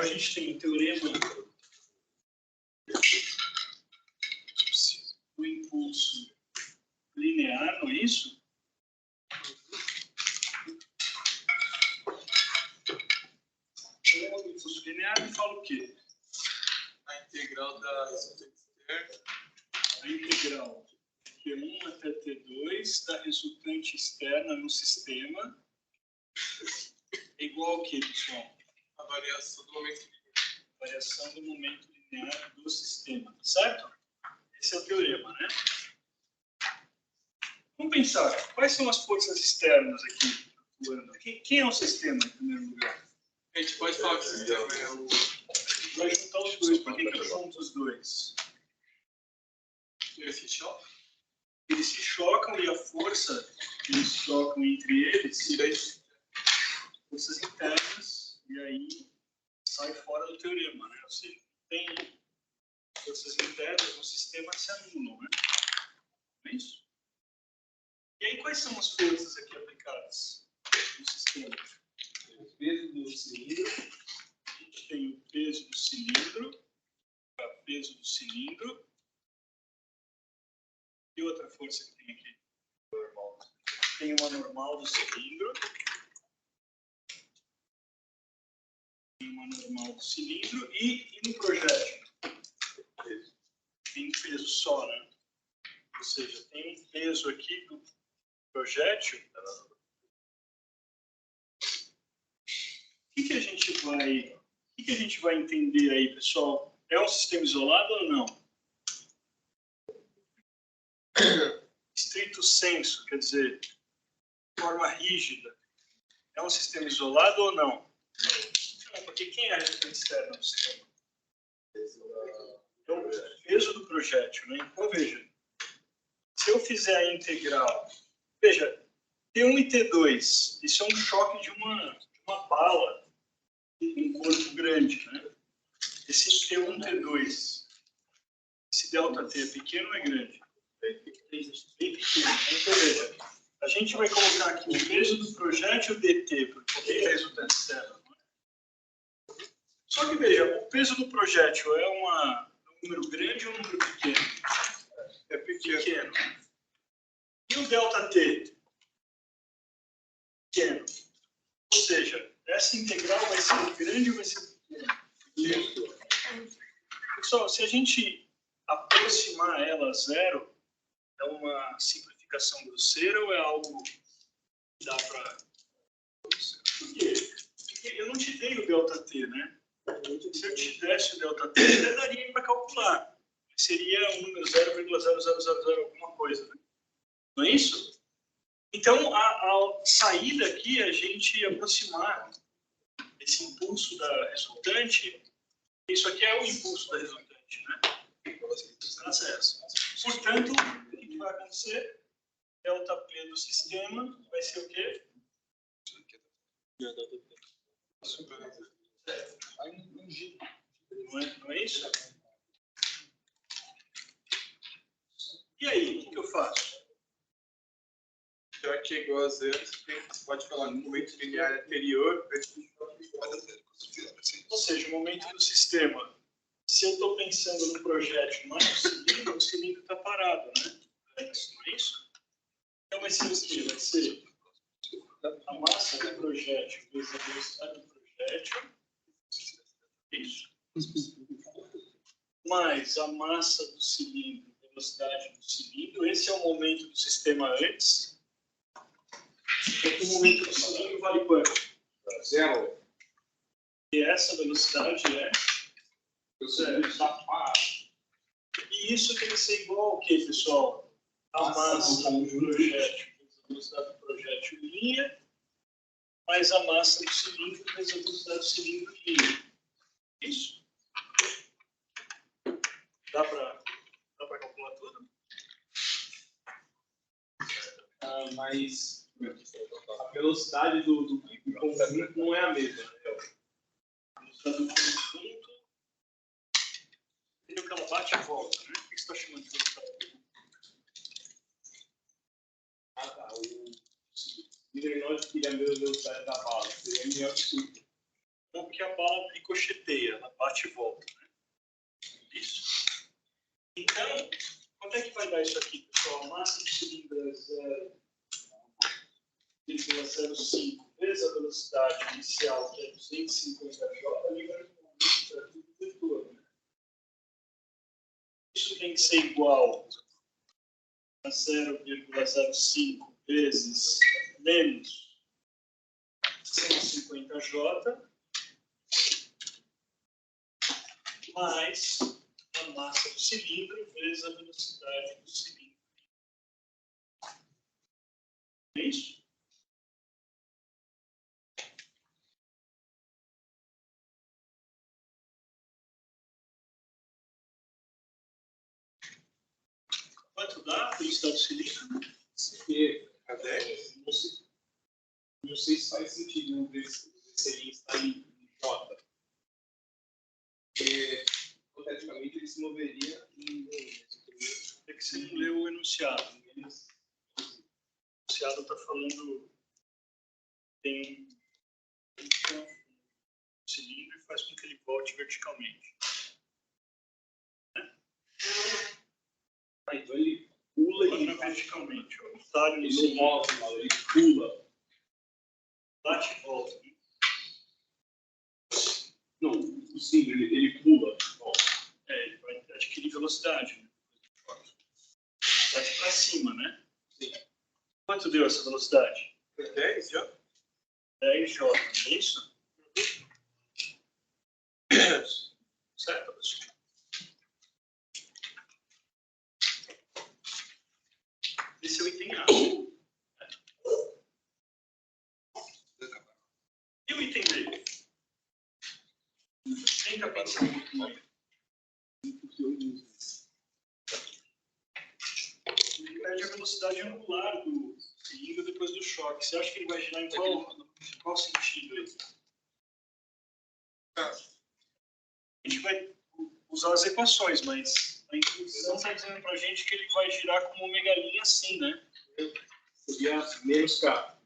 Então a gente tem um teorema do impulso linear, não é isso? O teorema do impulso linear me fala o quê? A integral da resultante externa. A integral de T1 até T2 da resultante externa no sistema é igual ao quê, pessoal? A variação do momento linear. Variação do momento linear do sistema, certo? Esse é o teorema, né? Vamos pensar, quais são as forças externas aqui atuando? Quem é o sistema, em primeiro lugar? A gente pode falar que o sistema é o... Vai juntar os dois. Por que eu junto os dois? Esse choque. Eles se chocam e a força que eles chocam entre eles, forças internas, e aí sai fora do teorema, né? Ou seja, tem forças internas no sistema que se anulam, né? Não é isso? E aí, quais são as forças aqui aplicadas no sistema? O peso do cilindro. A gente tem o peso do cilindro, peso do cilindro. E outra força que tem aqui? Normal. Tem uma normal do cilindro. Tem uma normal do cilindro. E no projétil? Tem um peso só, né? Ou seja, tem um peso aqui do projétil. O que a gente vai entender aí, pessoal? É um sistema isolado ou não? Estrito senso, quer dizer, de forma rígida. É um sistema isolado ou não? Não, porque quem é a resultante externa do sistema? É o peso do projétil, né? Então, veja, se eu fizer a integral, veja, T1 e T2, isso é um choque de uma bala em um corpo grande, né? Esse T1, T2, esse ΔT é pequeno ou é grande? Bem pequeno. Então, veja, a gente vai colocar aqui o peso do projétil dt, porque é a resultante externa. Só que, veja, o peso do projétil é um número grande ou um número pequeno? É pequeno. E o ΔT? Pequeno. Ou seja, essa integral vai ser grande ou vai ser pequena? Pessoal, se a gente aproximar ela a zero, é uma simplificação grosseira ou é algo que dá para... Por quê? Porque eu não te dei o ΔT, né? Se eu te desse o ΔT, até daria para calcular. Seria um número 0,0000 alguma coisa, né? Não é isso? Então, a saída aqui é a gente aproximar esse impulso da resultante. Isso aqui é o impulso da resultante, né? Portanto, o que vai acontecer? ΔP do sistema vai ser o quê? Não é isso? E aí, o que eu faço? Já que é igual a zero, você pode falar no momento linear anterior. Ou seja, o momento do sistema. Se eu estou pensando no projétil mais o cilindro está parado, né? Não é isso? Então vai ser o quê? Vai ser a massa do projétil vezes a velocidade do projétil. Isso. Mais a massa do cilindro, a velocidade do cilindro. Esse é o momento do sistema antes. Então, o momento do cilindro vale quanto? Zero. E essa velocidade é zero. E isso tem que ser igual ao que, pessoal? A massa do projétil, a velocidade do projétil em linha, mais a massa do cilindro, mais a velocidade do cilindro em linha. Isso? Dá para calcular tudo? Mas a velocidade do conjunto não é a mesma. A velocidade do conjunto, entendeu que ela bate e volta, né? O que você está chamando de velocidade? O líder nós queria a mesma velocidade da bala, seria m ao ciclo. porque a bala ricocheteia, ela bate e volta. Né? Isso. Então, quanto é que vai dar isso aqui, pessoal? A massa de cilindro é 0,05 vezes a velocidade inicial, que é 250 J, livre no momento para tudo do vetor. Né? Isso tem que ser igual a 0,05 vezes menos 150J mais a massa do cilindro vezes a velocidade do cilindro. É isso? Quanto dá a velocidade do cilindro? A 10? Não sei se faz sentido se ele está em J. Porque, hipoteticamente, ele se moveria em... É que você não leu o enunciado. O enunciado está falando tem um cilindro e faz com que ele volte verticalmente. Então ele pula Não e é verticalmente. O talho no ele não cilindro move, ele pula. bate e volta. Não, o cilindro, ele pula. É, ele vai adquirir velocidade. Né? Bate para cima, né? Sim. Quanto deu essa velocidade? 10 já? 10J, é isso? Certo, pessoal? Esse é o item A. E o item B? Tenta pensar um pouco mais. Ele perde a velocidade angular do cilindro depois do choque. Você acha que ele vai girar em qual sentido aí? A gente vai usar as equações, mas a intuição está dizendo para a gente que ele vai girar como uma megalinha assim, né? Seria menos K.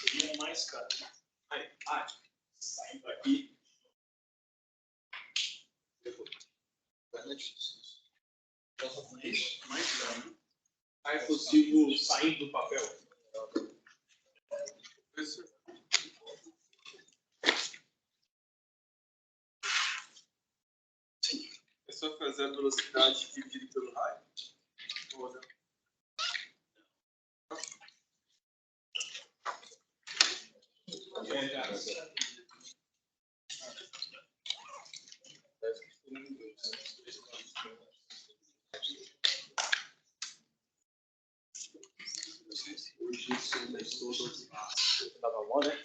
Seria mais K. Saindo aqui. Mais K, né? Aí é possível saindo do papel. Sim. É só fazer a velocidade dividida pelo raio? Ou não? Hoje são todos tava bom, né?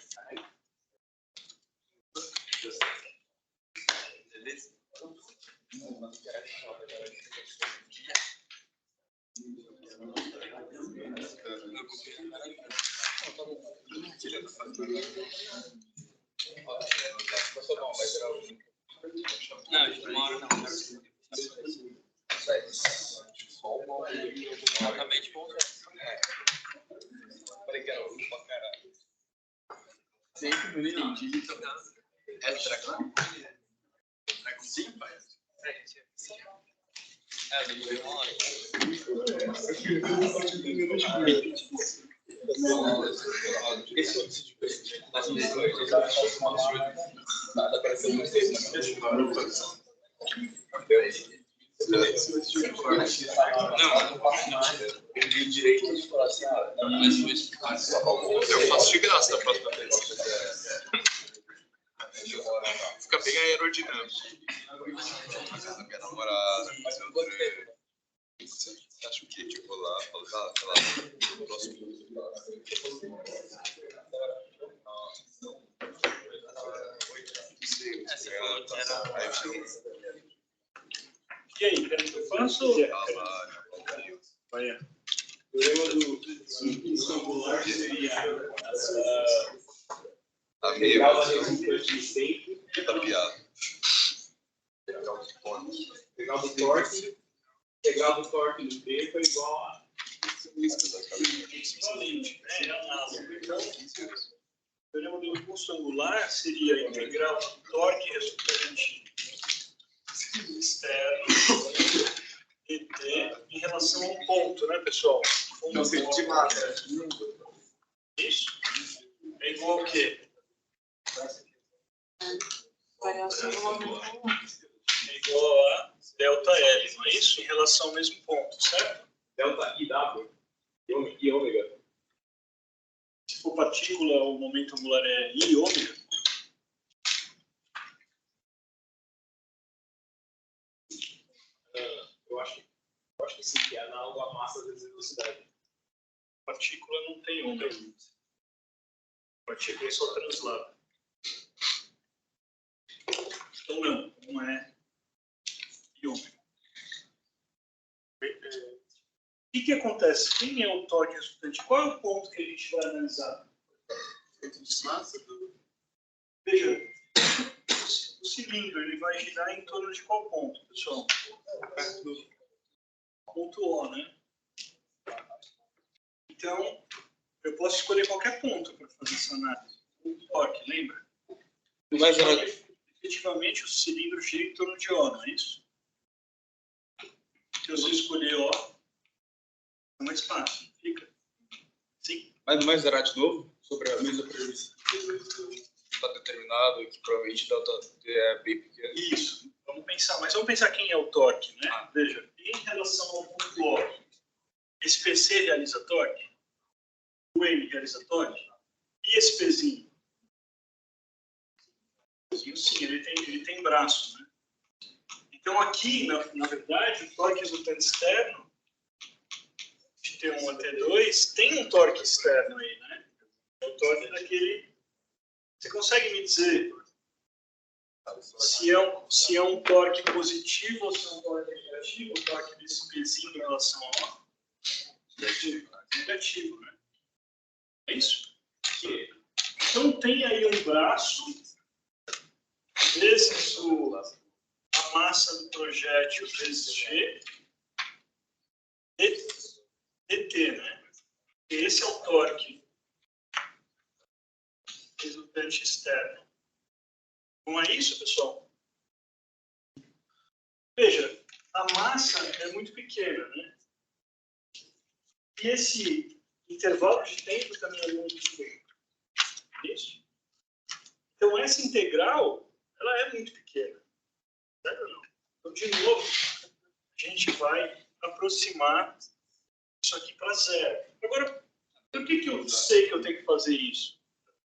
Beleza? Não, a gente mora não. Exatamente bom. Sempre no limite. É do dragão? Sim, pai. É, eu demorei uma hora. Nada parece muito Não, direito de falar assim, eu faço de graça da próxima vez. Fica bem aerodinâmico. Minha namorada, acho que tipo lá, falar, sei lá, no próximo. E aí, quer que eu faça? Vai. O problema do angular seria Amigo, resultante sempre, tá piado. integral do torque no tempo é igual a Equivalente. É análogo. Então, teorema do impulso angular seria a integral do torque resultante externo dt em relação a um ponto, né, pessoal? Não sei de massa. Isso. É igual ao quê? Variação do movimento. É igual a delta L, não é isso? Em relação ao mesmo ponto, certo? Delta IW e ômega. Se for partícula, o momento angular é I ômega. Eu acho que sim, que é análogo à massa vezes a velocidade. Partícula não tem ômega. Partícula é só translado. Então não é I ômega. O que acontece? Quem é o torque resultante? Qual é o ponto que a gente vai analisar? Veja, o cilindro ele vai girar em torno de qual ponto, pessoal? Ponto O, né? Então, eu posso escolher qualquer ponto para fazer essa análise. O torque, lembra? Mas Efetivamente, o cilindro gira em torno de O, não é isso? Se eu escolher O, é mais fácil, fica. Sim. Mas zerar de novo sobre a mesma premissa. Está determinado que provavelmente delta T é bem pequeno. Isso. Vamos pensar, mas vamos pensar quem é o torque, né? Veja, em relação ao ponto O, esse PC realiza torque? O M realiza torque? E esse Pzinho? Sim, ele tem braço, né? Então aqui, na verdade, o torque resultante externo de T1 a T2 tem um torque externo aí, né? É o torque daquele... Você consegue me dizer se é um torque positivo ou se é um torque negativo? O torque desse Pzinho em relação a O? Negativo, né? É isso? Então tem aí um braço vezes a massa do projétil vezes G dt, né? Esse é o torque resultante externo. Não é isso, pessoal? Veja, a massa é muito pequena, né? E esse intervalo de tempo também é muito pequeno. Isso? Então, essa integral, ela é muito pequena. Certo ou não? Então, de novo, a gente vai aproximar isso aqui para zero. Agora, por que eu sei que eu tenho que fazer isso?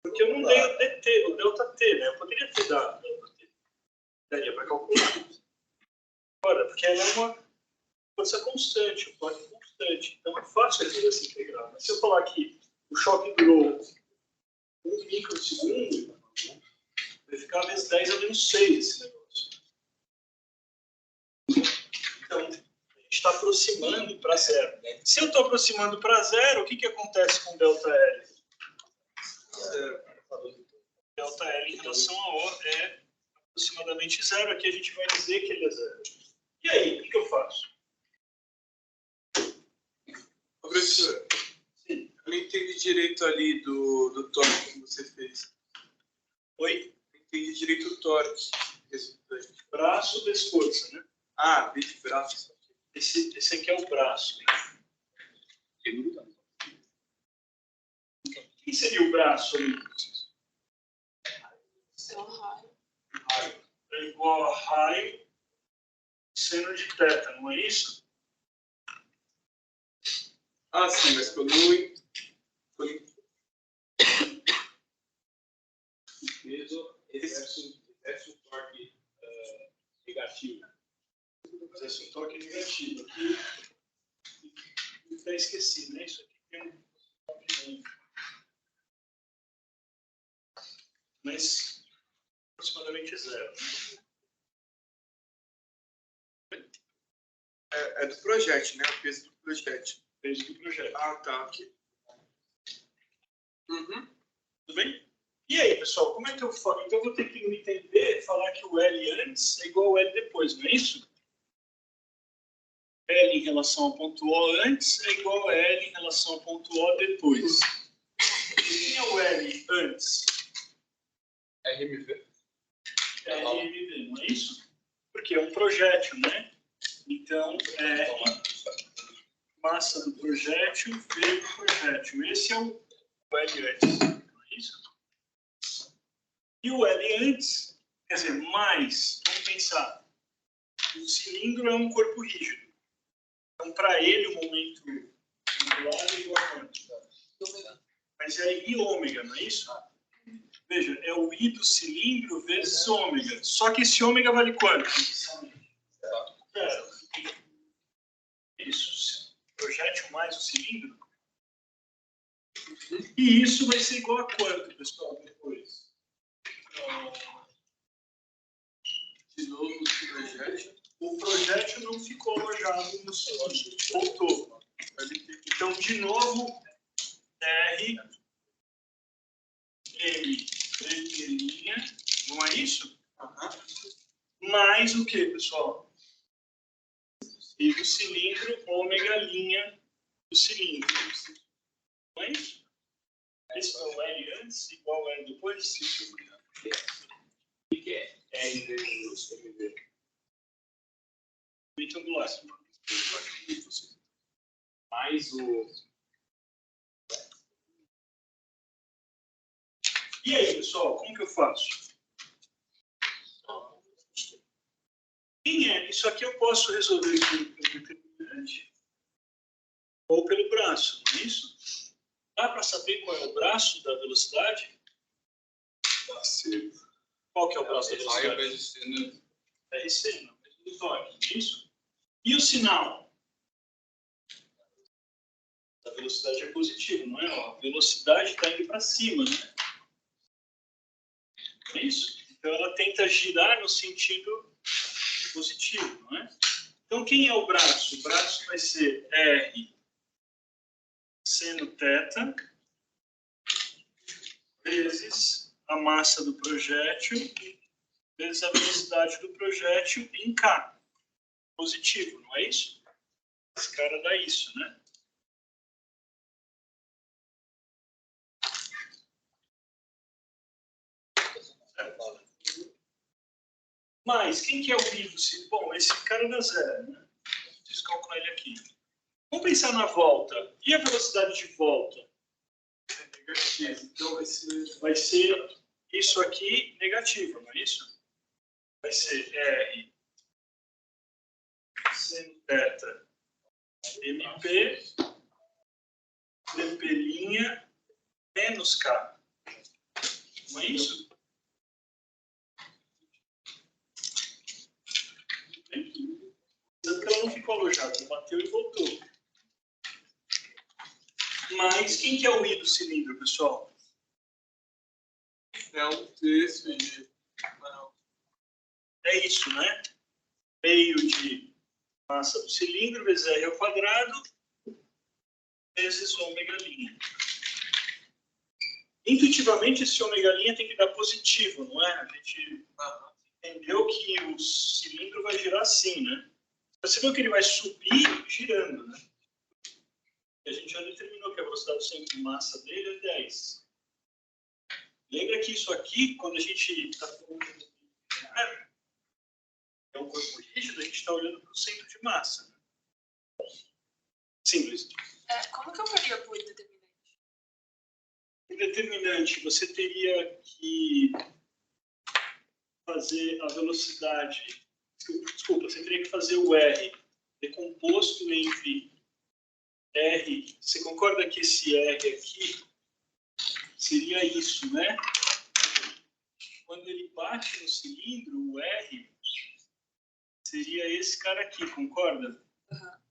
Porque eu não dei o dt, o delta t, né? Eu poderia ter dado o delta t. Daria para calcular. Agora, porque ela é uma força constante, um torque constante. Então é fácil fazer essa integral. Mas se eu falar que o choque durou 1 microsegundo, vai ficar vezes 10 a menos 6 esse negócio. Então, a gente está aproximando para zero. Se eu estou aproximando para zero, o que acontece com delta L? Delta L em relação a O é aproximadamente zero. Aqui a gente vai dizer que ele é zero. E aí, o que eu faço? Professor, Sim. eu não entendi direito ali do torque que você fez. Oi? Não entendi direito o torque resultante. Braço vezes força, né? Ah, bicho de braço. Esse aqui é o braço. O que seria o braço ali? Seu raio. É igual a raio seno de θ, não é isso? Ah, sim, mas quando Peso exerce um torque negativo. Exerce um torque negativo. Aqui está esquecido, né? Isso aqui tem um torque. Mas aproximadamente zero. é do projétil, né? O peso do projétil. Peso do projeto. Ah, tá, ok. Tudo bem? E aí, pessoal, como é que eu falo? Então eu vou ter que me entender, falar que o L antes é igual ao L depois, não é isso? L em relação ao ponto O antes é igual a L em relação ao ponto O depois. E quem é o L antes? RMV. RMV, não é isso? Porque é um projétil, né? Então, massa do projétil, V do projétil. Esse é o L antes, não é isso? E o L antes, quer dizer, mais, vamos pensar, o cilindro é um corpo rígido. Então, para ele, o momento angular é igual a quanto? Mas é I ômega, não é isso? Veja, é o I do cilindro vezes ômega. Só que esse ômega vale quanto? Isso. Projétil mais o cilindro. E isso vai ser igual a quanto, pessoal, depois? De novo, o projétil. O projétil não ficou alojado no cilindro. Voltou. Então, de novo, R, M, vermelhinha, não é isso? Mais o que, pessoal? E do cilindro, ômega linha do cilindro. Não é isso? Esse é o L antes, igual ao L depois? O que é R vezes MV? Momento angular. Mais o... E aí, pessoal, como que eu faço? Isso aqui eu posso resolver pelo determinante ou pelo braço, não é isso? Dá para saber qual é o braço da velocidade? Qual que é o braço da Raio velocidade? vezes C, né? RC, não, mas do toque, não é isso? E o sinal? A velocidade é positiva, não é? Ó, a velocidade está indo para cima, né? Não é isso? Então ela tenta girar no sentido positivo, não é? Então quem é o braço? O braço vai ser R seno θ vezes a massa do projétil vezes a velocidade do projétil em K. Positivo, não é isso? Esse cara dá isso, né? Mas quem que é o vivo? Bom, esse cara dá zero, né? Preciso calcular ele aqui. Vamos pensar na volta. E a velocidade de volta? É negativo. Então Vai ser isso aqui negativo, não é isso? Vai ser R seno θ MP dp' menos K. Não é isso? Porque ela não ficou alojada, ela bateu e voltou. Mas quem que é o I do cilindro, pessoal? é um terço de... É isso, né? Meio de massa do cilindro vezes R ao quadrado vezes ômega linha. Intuitivamente, esse ômega linha tem que dar positivo, não é? A gente entendeu que o cilindro vai girar assim, né? Você viu que ele vai subir girando, né? E a gente já determinou que a velocidade do centro de massa dele é 10. Lembra que isso aqui, quando a gente está falando de é um corpo rígido, a gente está olhando para o centro de massa. Né? Simples. Como que eu faria por determinante? O determinante, você teria que fazer a velocidade. Desculpa, você teria que fazer o R decomposto entre R. Você concorda que esse R aqui seria isso, né? Quando ele bate no cilindro, o R seria esse cara aqui, concorda? Uhum.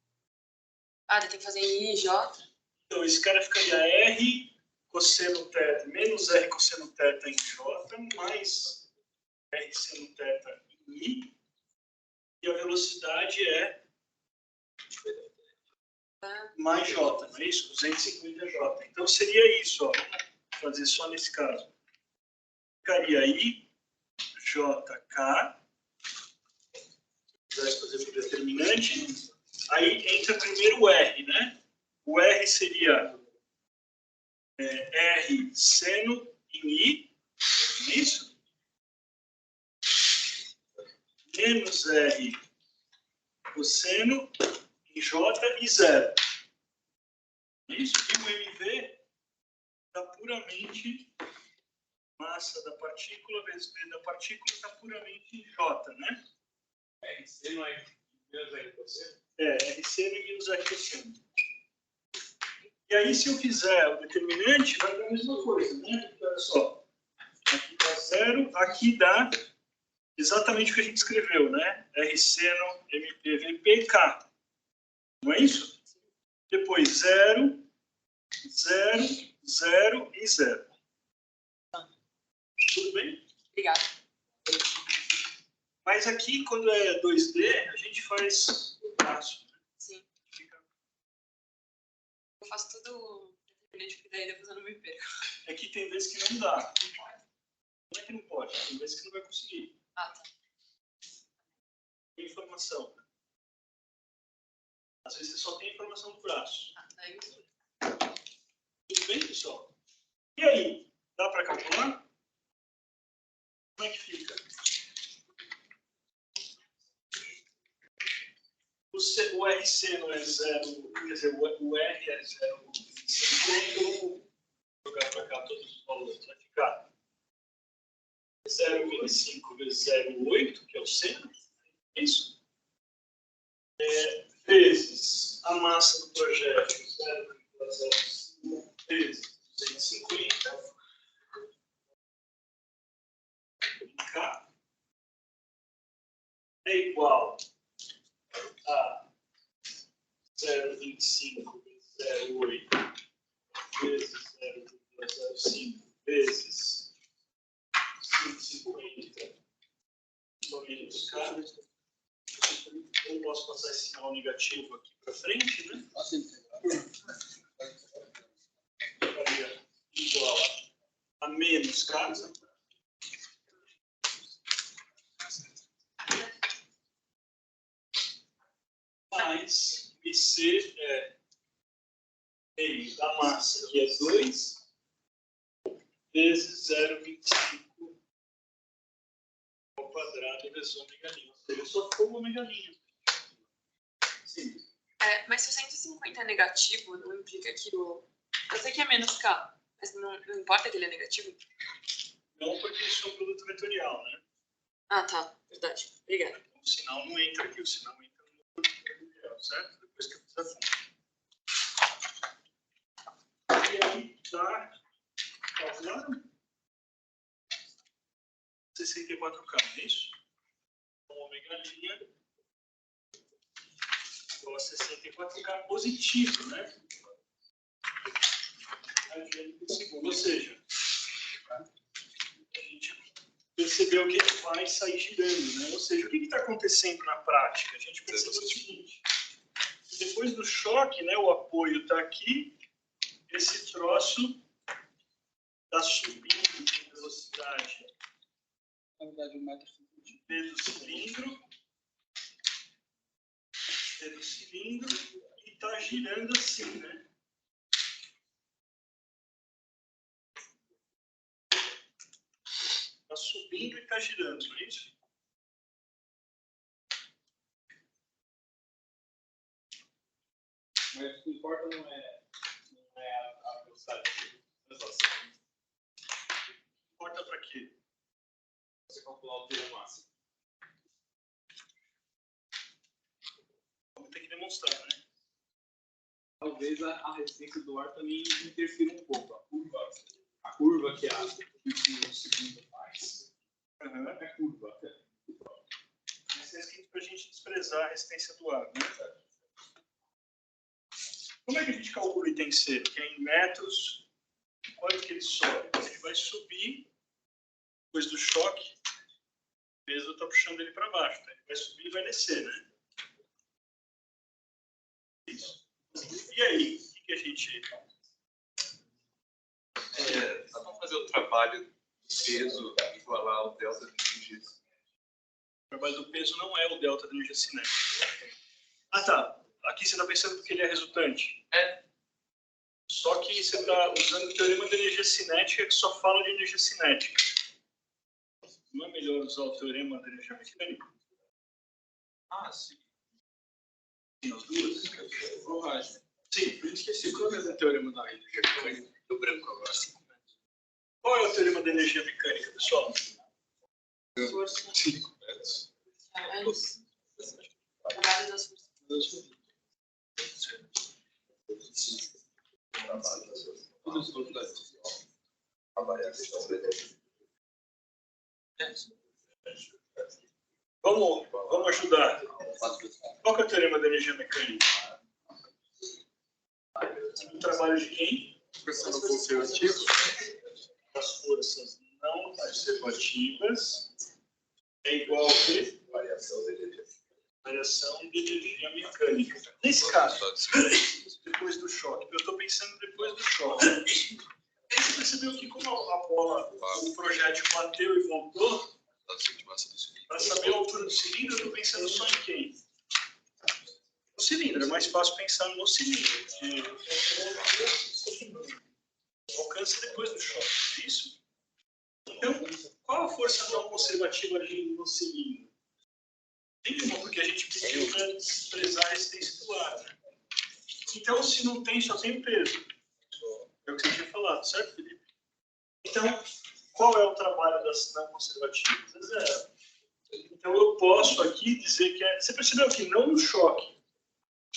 Tem que fazer em I, J? Então, esse cara ficaria R cosseno θ menos R cosseno θ em J, mais R seno θ em I, e a velocidade é mais J, não é isso? 250J. Então, seria isso, ó. Vou fazer só nesse caso. Ficaria I, JK, vai fazer por determinante, aí entra primeiro o R, né? O R seria R seno em I, não é isso? menos R cosseno em J e 0. Isso que o MV está puramente massa da partícula vezes B da partícula está puramente em J, né? RC não é menos R cosseno? É, RC menos R cosseno. E aí, se eu fizer o determinante, vai dar a mesma coisa, né? Olha só. Aqui dá 0, aqui dá exatamente o que a gente escreveu, né? R seno, MPVP e K. Não é isso? Depois 0, 0, 0 e 0. Tudo bem? Obrigada. Mas aqui, quando é 2D, a gente faz o braço. Sim. Eu faço tudo determinante, porque daí depois eu não me perco. É que tem vezes que não dá. Não é que não pode, tem vezes que não vai conseguir. Ah, tá. Tem informação. Às vezes você só tem informação do braço. Ah, daí eu... Tudo bem, pessoal? E aí? Dá para calcular? Como é que fica? O RC não é 0, quer dizer, o R é 0. Eu vou jogar para cá todos os valores. Vai ficar 0,5 vezes 0,8, que é o seno. Isso. Vezes a massa do projétil, 0,05 vezes 250. K é igual a 0,25 vezes 0,8 vezes 0,05 vezes 150 menos K. Eu posso passar esse sinal negativo aqui para frente, né? Ficaria igual a menos K. Mais IC é meio da massa, que é 2, vezes 0,25 ao quadrado vezes ômega linha. Ou seja, só for ômega linha. Sim. É, mas se o 150 é negativo, não implica que o... Eu sei que é menos K, mas não importa que ele é negativo? Não, porque isso é um produto vetorial, né? Ah, tá. Verdade. Obrigada. O sinal não entra aqui, o sinal entra no produto vetorial, certo? Depois que eu fiz a conta. E aí, tá calculado? 64K, não é isso? Então, ômega linha igual a 64K positivo, né? Por segundo, ou seja, a gente percebeu que ele vai sair girando, né? Ou seja, o que está acontecendo na prática? A gente percebeu o seguinte: depois do choque, né, o apoio está aqui, esse troço está subindo de velocidade Na verdade, 1 metro do cilindro e está girando assim, né? Está subindo e está girando, não é isso? Mas o que importa não é a velocidade de translação. Importa para quê? Você calcular o teor máximo. Vamos ter que demonstrar, né? Talvez a resistência do ar também interfira um pouco. A curva que o segundo faz é curva. Isso é escrito para a gente desprezar a resistência do ar, né? Como é que a gente calcula o item C? Que é em metros. Quanto que ele sobe? Ele vai subir depois do choque. O peso está puxando ele para baixo. Tá? Ele vai subir e vai descer, né? Isso. E aí? O que a gente... Dá para fazer o trabalho do peso igualar ao delta de energia. O trabalho do peso não é o delta da energia cinética. Ah, tá. Aqui você está pensando que ele é resultante. É. Só que você está usando o teorema da energia cinética que só fala de energia cinética. Não é melhor usar o teorema da energia mecânica? Ah, sim. Tem as duas? Ô, Raj, Sim. eu esqueci qual é o teorema da energia mecânica. Do branco agora. Qual é o teorema da energia mecânica, pessoal? Força. 5 metros. Trabalho das forças. Todas as velocidades. Vamos ajudar. Qual que é o teorema da energia mecânica? O trabalho de quem? Força não conservativa. As forças não observativas é igual a quê? Variação de energia mecânica. Nesse caso, depois do choque, eu estou pensando depois do choque. Aí você percebeu que como a bola, o projétil bateu e voltou, para saber a altura do cilindro, eu estou pensando só em quem? O cilindro, é mais fácil pensar no cilindro. Alcança depois do choque, isso? Então, qual a força não conservativa agindo no cilindro? Nenhuma, porque a gente pediu para desprezar a resistência do ar. Né? Então, se não tem, só tem o peso. É o que você tinha falado, certo, Felipe? Então, qual é o trabalho das não conservativas? É zero. Então, eu posso aqui dizer que é... Você percebeu que não no choque.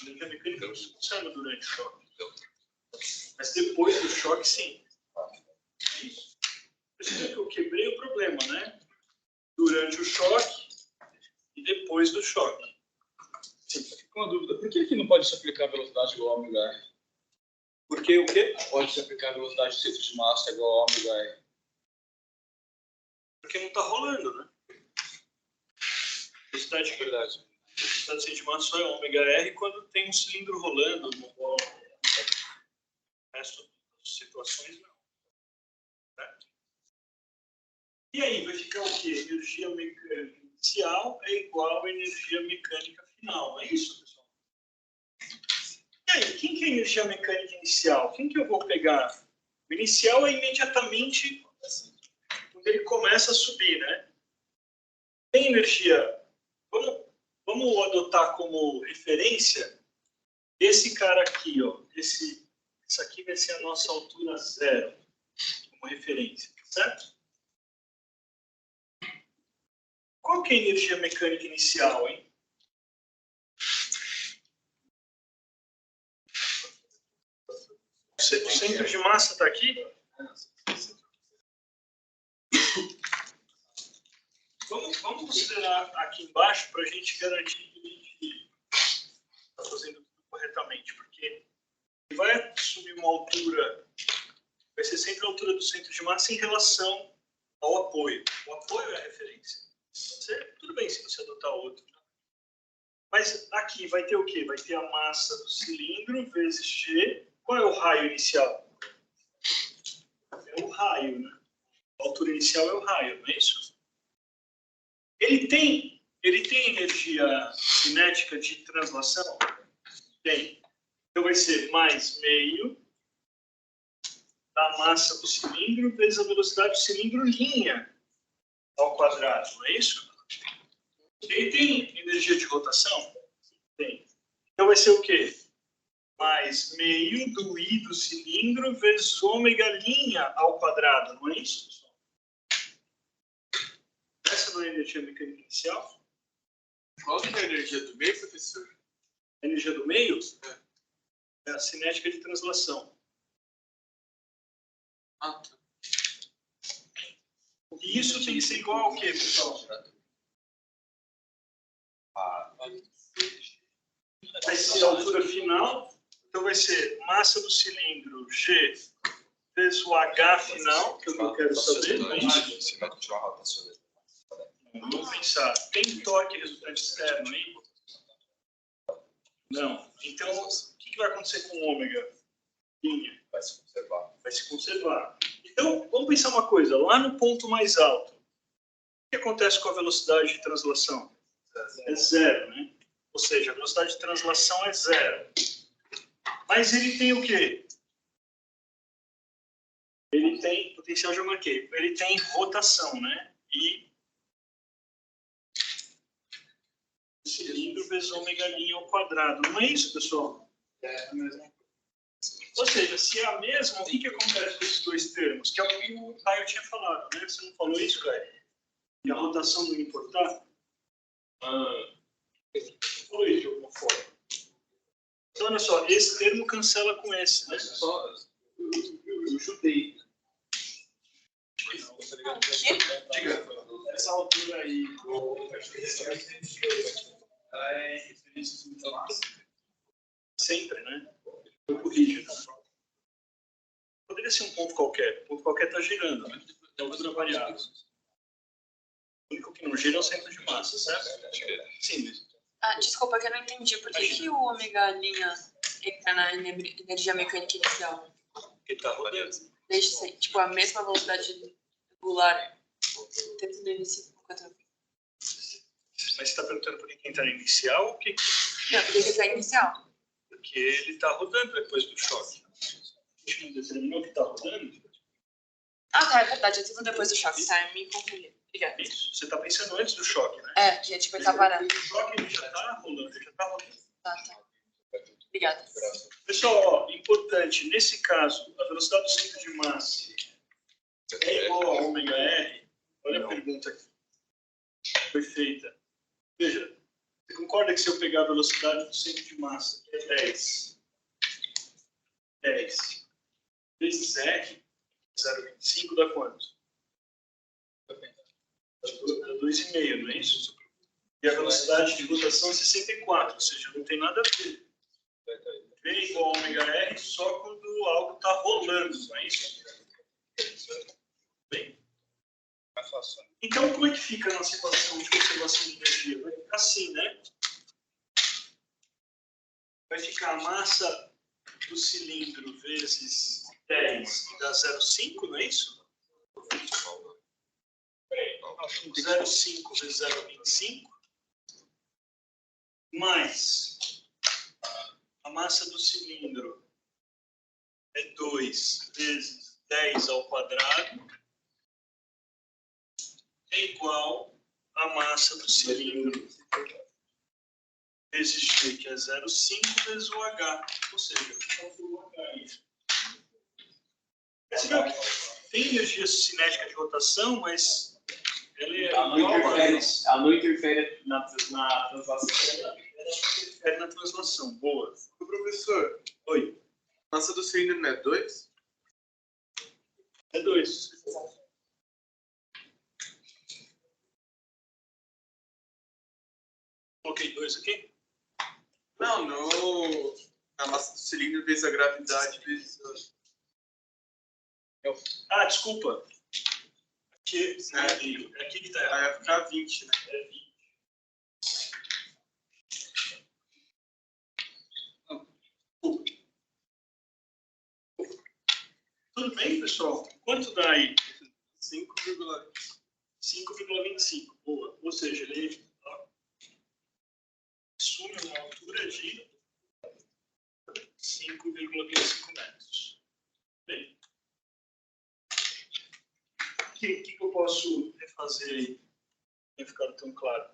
A energia mecânica não se conserva durante o choque. Mas depois do choque, sim. Isso. Percebeu que eu quebrei o problema, né? Durante o choque e depois do choque. Sim, fica uma dúvida. Por que não pode se aplicar a velocidade igual a ômega R? Porque o quê? Pode se aplicar a velocidade de centro de massa igual a ômega R. Porque não está rolando, né? Velocidade de Verdade. velocidade de massa só é ômega R quando tem um cilindro rolando. No resto das situações, não. Certo? E aí, vai ficar o quê? Energia mecânica inicial é igual a energia mecânica final. Não é isso, pessoal? E aí, quem que é a energia mecânica inicial? Quem que eu vou pegar? O inicial é imediatamente quando ele começa a subir, né? Tem energia... Vamos adotar como referência esse cara aqui, ó. Isso aqui vai ser a nossa altura zero, como referência, certo? Qual que é a energia mecânica inicial, hein? O centro de massa está aqui? Vamos considerar aqui embaixo para a gente garantir que a gente está fazendo tudo corretamente, porque vai subir uma altura, vai ser sempre a altura do centro de massa em relação ao apoio. O apoio é a referência. Tudo bem se você adotar outro. Mas aqui vai ter o quê? Vai ter a massa do cilindro vezes G. Qual é o raio inicial? É o raio, né? A altura inicial é o raio, não é isso? Ele tem energia cinética de translação? Tem. Então vai ser mais meio da massa do cilindro vezes a velocidade do cilindro linha ao quadrado, não é isso? Ele tem energia de rotação? Tem. Então vai ser o quê? Mais meio do I do cilindro vezes ômega linha ao quadrado, não é isso, pessoal? Essa não é a energia mecânica inicial? Qual que é a energia do meio, professor? A energia do meio é a cinética de translação. Ah, tá. E isso tem que ser igual ao quê, pessoal? Vai ser a altura final, então vai ser massa do cilindro G vezes o H final, que é o que eu quero saber, não é isso? Vamos pensar, tem torque resultante externo aí? Não. Então, o que vai acontecer com o ômega? Linha. Vai se conservar. Então, vamos pensar uma coisa, lá no ponto mais alto, o que acontece com a velocidade de translação? É zero, né? Ou seja, a velocidade de translação é zero. Mas ele tem o quê? Ele tem potencial, já marquei. Ele tem rotação, né? E cilindro vezes ômega linha ao quadrado. Não é isso, pessoal? Ou seja, se é a mesma, o que acontece com esses dois termos? Que é o que o Caio tinha falado, né? Você não falou isso, Caio? Que a rotação não ia importar? Falou isso de alguma forma. Então, olha só, esse termo cancela com esse, né? Só eu chutei. Não, que? Diga, essa altura aí. Sempre, né? Eu corrijo. Poderia ser um ponto qualquer. O ponto qualquer está girando, né? É altura variável. O único que não gira é o centro de massa, certo? Sim, mas Ah, desculpa que eu não entendi. Por que o ômega linha entra na energia mecânica inicial? ele está rodando. Deixa ser, tipo, a mesma velocidade angular, tanto no início quanto no fim. Mas você está perguntando por que entra na inicial ou que... Não, porque ele tá inicial. Porque ele está rodando depois do choque. A gente não determinou que está rodando? Ah, tá, é verdade. Eu tive depois do choque, tá? Eu me confundi. Obrigada. Isso. Você está pensando antes do choque, né? É, que tipo, ele tá parado. O choque ele já está rolando, ele já está rodando. Tá. Obrigada. Pessoal, ó, importante, nesse caso, a velocidade do centro de massa é igual a ômega R. Olha a pergunta que foi feita. Veja, você concorda que se eu pegar a velocidade do centro de massa, que é 10 vezes R, 0,25 dá quanto? Dá 2,5, não é isso? E a velocidade de rotação é 64, ou seja, não tem nada a ver. V igual a ômega R só quando algo está rolando, não é isso? Bem. Então, como é que fica a nossa equação de conservação de energia? Vai ficar assim, né? Vai ficar a massa do cilindro vezes 10 e dá 0,5, não é isso? 0,5 vezes 0,25 mais a massa do cilindro é 2 vezes 10 ao quadrado é igual à massa do cilindro vezes G, que é 0,5 vezes o H. Ou seja, faltou o H aí. Você viu que tem energia cinética de rotação, mas ela é igual Ela não interfere na translação. ela interfere na translação. Boa. O professor, Oi. a massa do cilindro não é 2? É 2. Coloquei 2 aqui. Não, a massa do cilindro vezes a gravidade vezes... Ah, desculpa. Aqui, é aqui que está errado. Aí vai ficar 20, né? É 20. Tudo bem, pessoal? Quanto dá aí? 5,25. Boa. Ou seja, ele assume uma altura de 5,25 metros. Bem. O que eu posso refazer aí? Não ficar tão claro.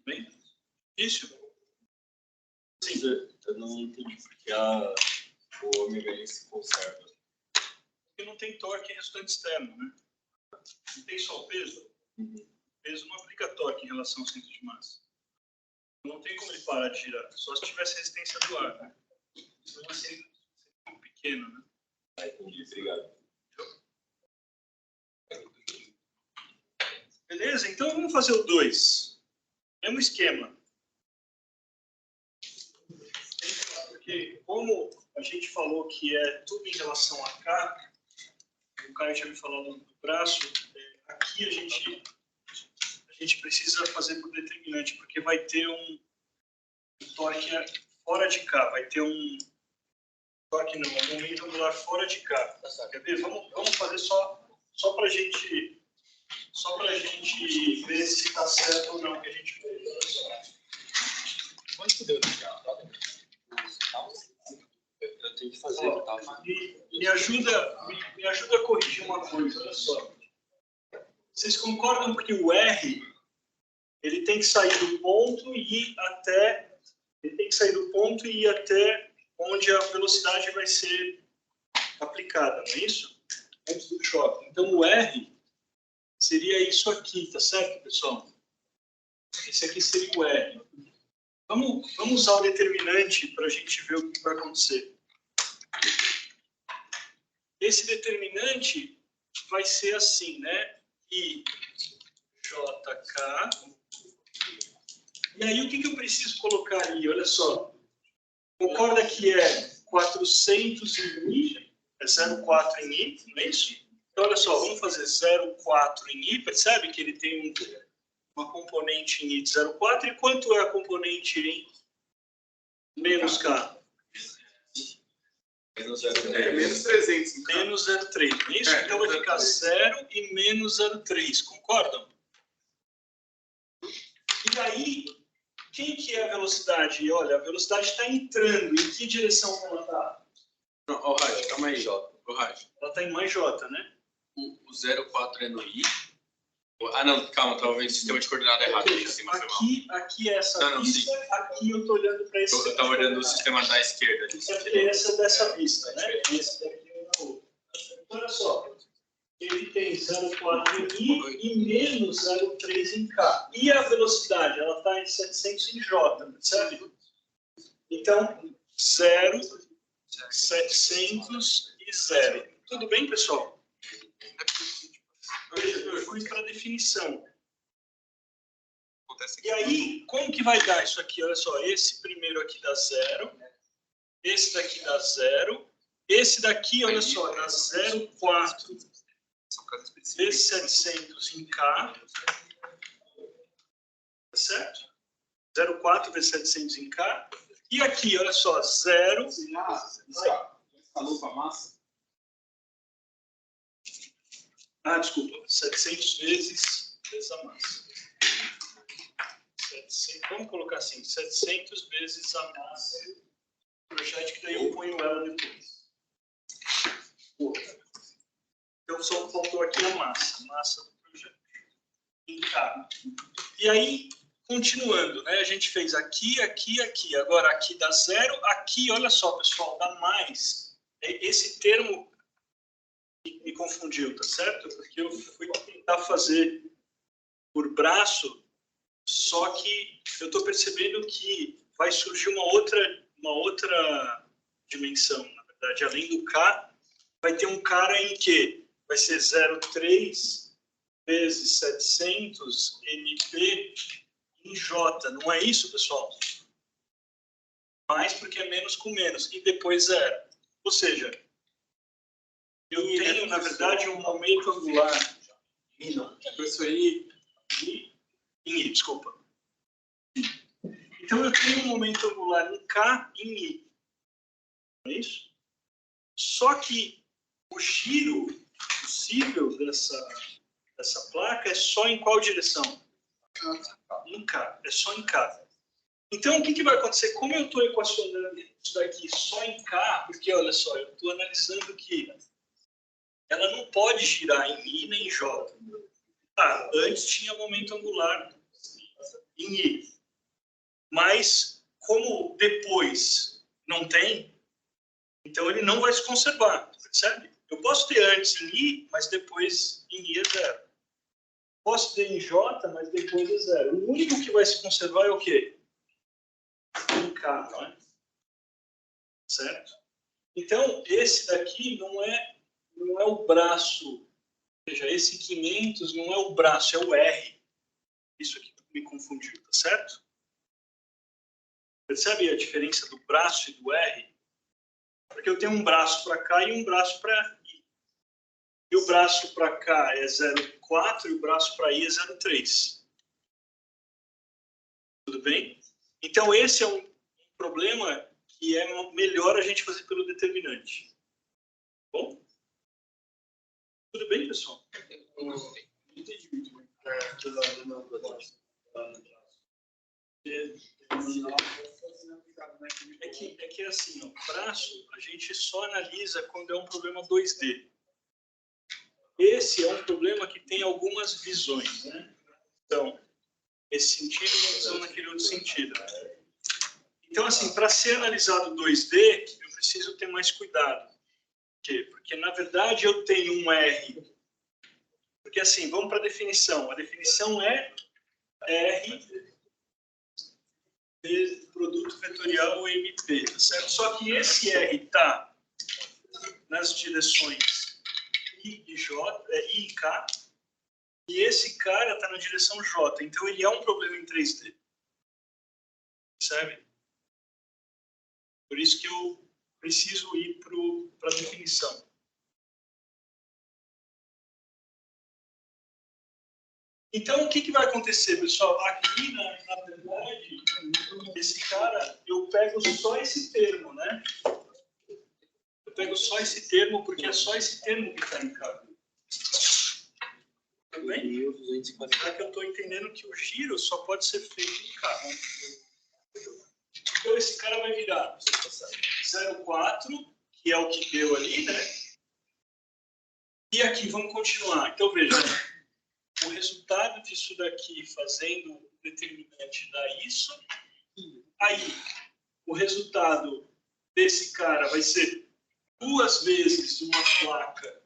Bem? Isso? Sim. Eu não entendi porque o ômega ele se conserva. Porque não tem torque resultante externo, né? Não tem só o peso. O peso não aplica torque em relação ao centro de massa. Não tem como ele parar de girar, só se tivesse resistência do ar, né? Isso é um centro pequeno, né? Ah, entendi, obrigado. Beleza? Então vamos fazer o 2. Mesmo esquema. Porque como a gente falou que é tudo em relação a K, o Caio tinha me falado do braço, aqui a gente precisa fazer por determinante, porque vai ter um torque fora de K, vai ter um torque não, um momento angular fora de K. Quer ver? Vamos fazer só para a gente ver se está certo ou não o que a gente fez. Olha só. Quanto que deu de carro? Eu tenho que fazer, tá? Me ajuda a corrigir uma coisa, olha só. Vocês concordam que o R ele tem que sair do ponto e ir até onde a velocidade vai ser aplicada, não é isso? Antes do choque. Então o R seria isso aqui, tá certo, pessoal? Esse aqui seria o R. Vamos usar o determinante para a gente ver o que vai acontecer. Esse determinante vai ser assim, né? I, J, K. E aí, o que eu preciso colocar aí? Olha só. Concorda que é 400 em I? É 0,4 em I, não é isso? Então, olha só, vamos fazer 0,4 em I. Percebe que ele tem uma componente em I de 0,4. E quanto é a componente em menos K? Menos Menos 300. Então. Menos 0,3, não é isso? Então vai ficar 0 e menos 0,3, concordam? E aí, quem que é a velocidade? Olha, a velocidade está entrando. Em que direção ela está? Ó, Raj, calma aí. Ô, Raj. Ela está em mais J, né? O 04 é no I? Ah, não, calma, talvez o sistema de coordenada errado. Aqui em cima, aqui é essa não, vista, sim. aqui eu estou olhando para esse. Eu estava olhando o sistema da esquerda. Essa dessa vista, né? Esse daqui é na outra. Então, olha só. Ele tem 0,4 em I e menos 0,3 em K. E a velocidade? Ela está em 700 em J, percebe? Então, 0, 700 e 0. Tudo bem, pessoal? Eu fui para a definição. E aí, como que vai dar isso aqui? Olha só, esse primeiro aqui dá 0, esse daqui dá 0, esse daqui, olha só, dá 0,4 vezes 700 em K, tá certo? 0,4 vezes 700 em K. E aqui, olha só, 0... Você já escalou com a massa? Ah, desculpa, 700 vezes a massa. 700, vamos colocar assim, 700 vezes a massa do projétil, que daí eu ponho ela depois. Então só faltou aqui a massa do projétil. Em K. E aí, continuando, né? A gente fez aqui, aqui, aqui. Agora aqui dá 0, aqui, olha só, pessoal, dá mais. Esse termo me confundiu, tá certo? Porque eu fui tentar fazer por braço, só que eu estou percebendo que vai surgir uma outra dimensão, na verdade. Além do K, vai ter um cara em que vai ser 0,3 vezes 700 NP em J. Não é isso, pessoal? Mais porque é menos com menos. E depois 0. Ou seja, eu tenho, na verdade, um momento angular. Isso aí. Em I, desculpa. Então eu tenho um momento angular em K e em I. Não é isso? Só que o giro possível dessa placa é só em qual direção? Em K. É só em K. Então o que vai acontecer? Como eu estou equacionando isso daqui só em K, porque olha só, eu estou analisando que ela não pode girar em I nem em J. Ah, antes tinha momento angular em I. Mas, como depois não tem, então ele não vai se conservar, percebe? Eu posso ter antes em I, mas depois em I é 0. Posso ter em J, mas depois é 0. O único que vai se conservar é o quê? Em K, não é? Certo? Então, esse daqui não é o braço. Ou seja, esse 500 não é o braço, é o R. Isso que me confundiu, tá certo? Percebe a diferença do braço e do R? Porque eu tenho um braço para cá e um braço para I. E o braço para cá é 0,4 e o braço para I é 0,3. Tudo bem? Então, esse é um problema que é melhor a gente fazer pelo determinante. Bom? Tudo bem, pessoal? Não entendi muito bem. É que assim, o braço a gente só analisa quando é um problema 2D. esse é um problema que tem algumas visões, né? Então, esse sentido e uma visão naquele outro sentido. Então, assim, para ser analisado 2D, eu preciso ter mais cuidado. Por quê? Porque, na verdade, eu tenho um R. Porque, assim, vamos para a definição. A definição é R de produto vetorial MP, tá certo? Só que esse R está nas direções I e J, I e K, e esse cara está na direção J. Então, ele é um problema em 3D. Percebe? Por isso que eu preciso ir para a definição. Então, o que vai acontecer, pessoal? Aqui, na verdade, esse cara, eu pego só esse termo, né? Eu pego só esse termo, porque é só esse termo que está em K. Tudo bem? Será que eu estou entendendo que o giro só pode ser feito em K? Né? Então, esse cara vai virar 0,4, que é o que deu ali, né? E aqui, vamos continuar. Então, veja, o resultado disso daqui, fazendo o determinante, dá isso. Aí, o resultado desse cara vai ser 2 vezes uma placa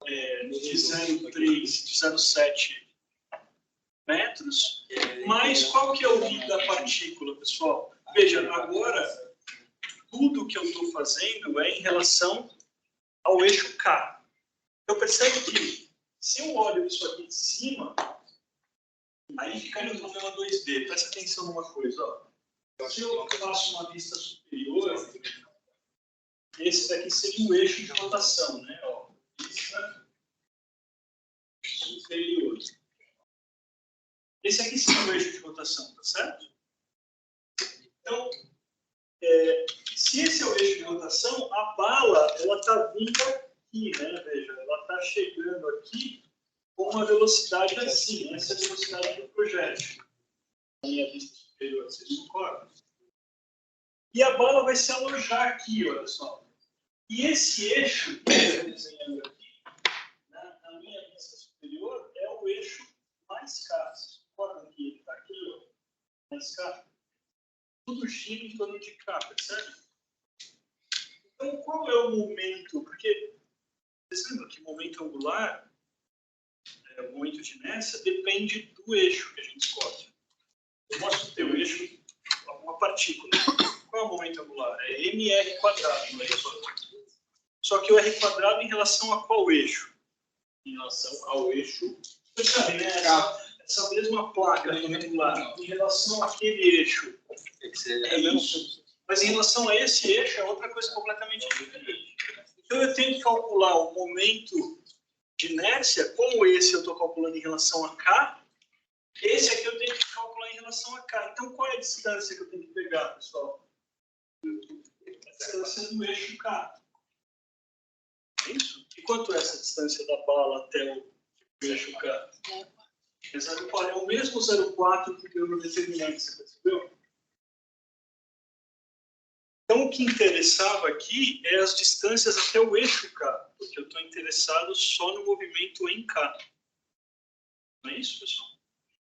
de 0,3, de 0,7 metros. Mas qual que é o I da partícula, pessoal? Veja, agora, tudo que eu estou fazendo é em relação ao eixo K. Eu percebo que, se eu olho isso aqui de cima, aí fica no problema 2D. Presta atenção numa coisa. Ó. Se eu faço uma vista superior, esse daqui seria o eixo de rotação, né? Ó, vista superior. Esse aqui seria o eixo de rotação, tá certo? Então, se esse é o eixo de rotação, a bala ela está vindo aqui, né? Veja, ela está chegando aqui com uma velocidade assim, essa é a velocidade do projétil. A minha vista superior, vocês concordam? E a bala vai se alojar aqui, olha só. E esse eixo que eu estou desenhando aqui, na minha vista superior, é o eixo mais K. Vocês concordam que ele está aqui, ó, mais K? Tudo gira em torno de K, percebe? Então, qual é o momento? Porque, vocês lembram que o momento angular, o momento de inércia, depende do eixo que a gente escolhe. Eu mostro o teu eixo, uma partícula. Qual é o momento angular? É mr quadrado, não é isso? Só que o r quadrado em relação a qual eixo? Em relação ao eixo. Vocês sabem, né? Essa mesma placa angular, em relação àquele eixo. É isso. Mas em relação a esse eixo, é outra coisa completamente diferente. Então eu tenho que calcular o momento de inércia, como esse eu estou calculando em relação a K, esse aqui eu tenho que calcular em relação a K. Então qual é a distância que eu tenho que pegar, pessoal? A distância do eixo K. É isso? E quanto é essa distância da bala até o eixo K? É 0,4. É o mesmo 0,4 que deu no determinante, você percebeu? Então, o que interessava aqui é as distâncias até o eixo K, porque eu estou interessado só no movimento em K. Não é isso, pessoal?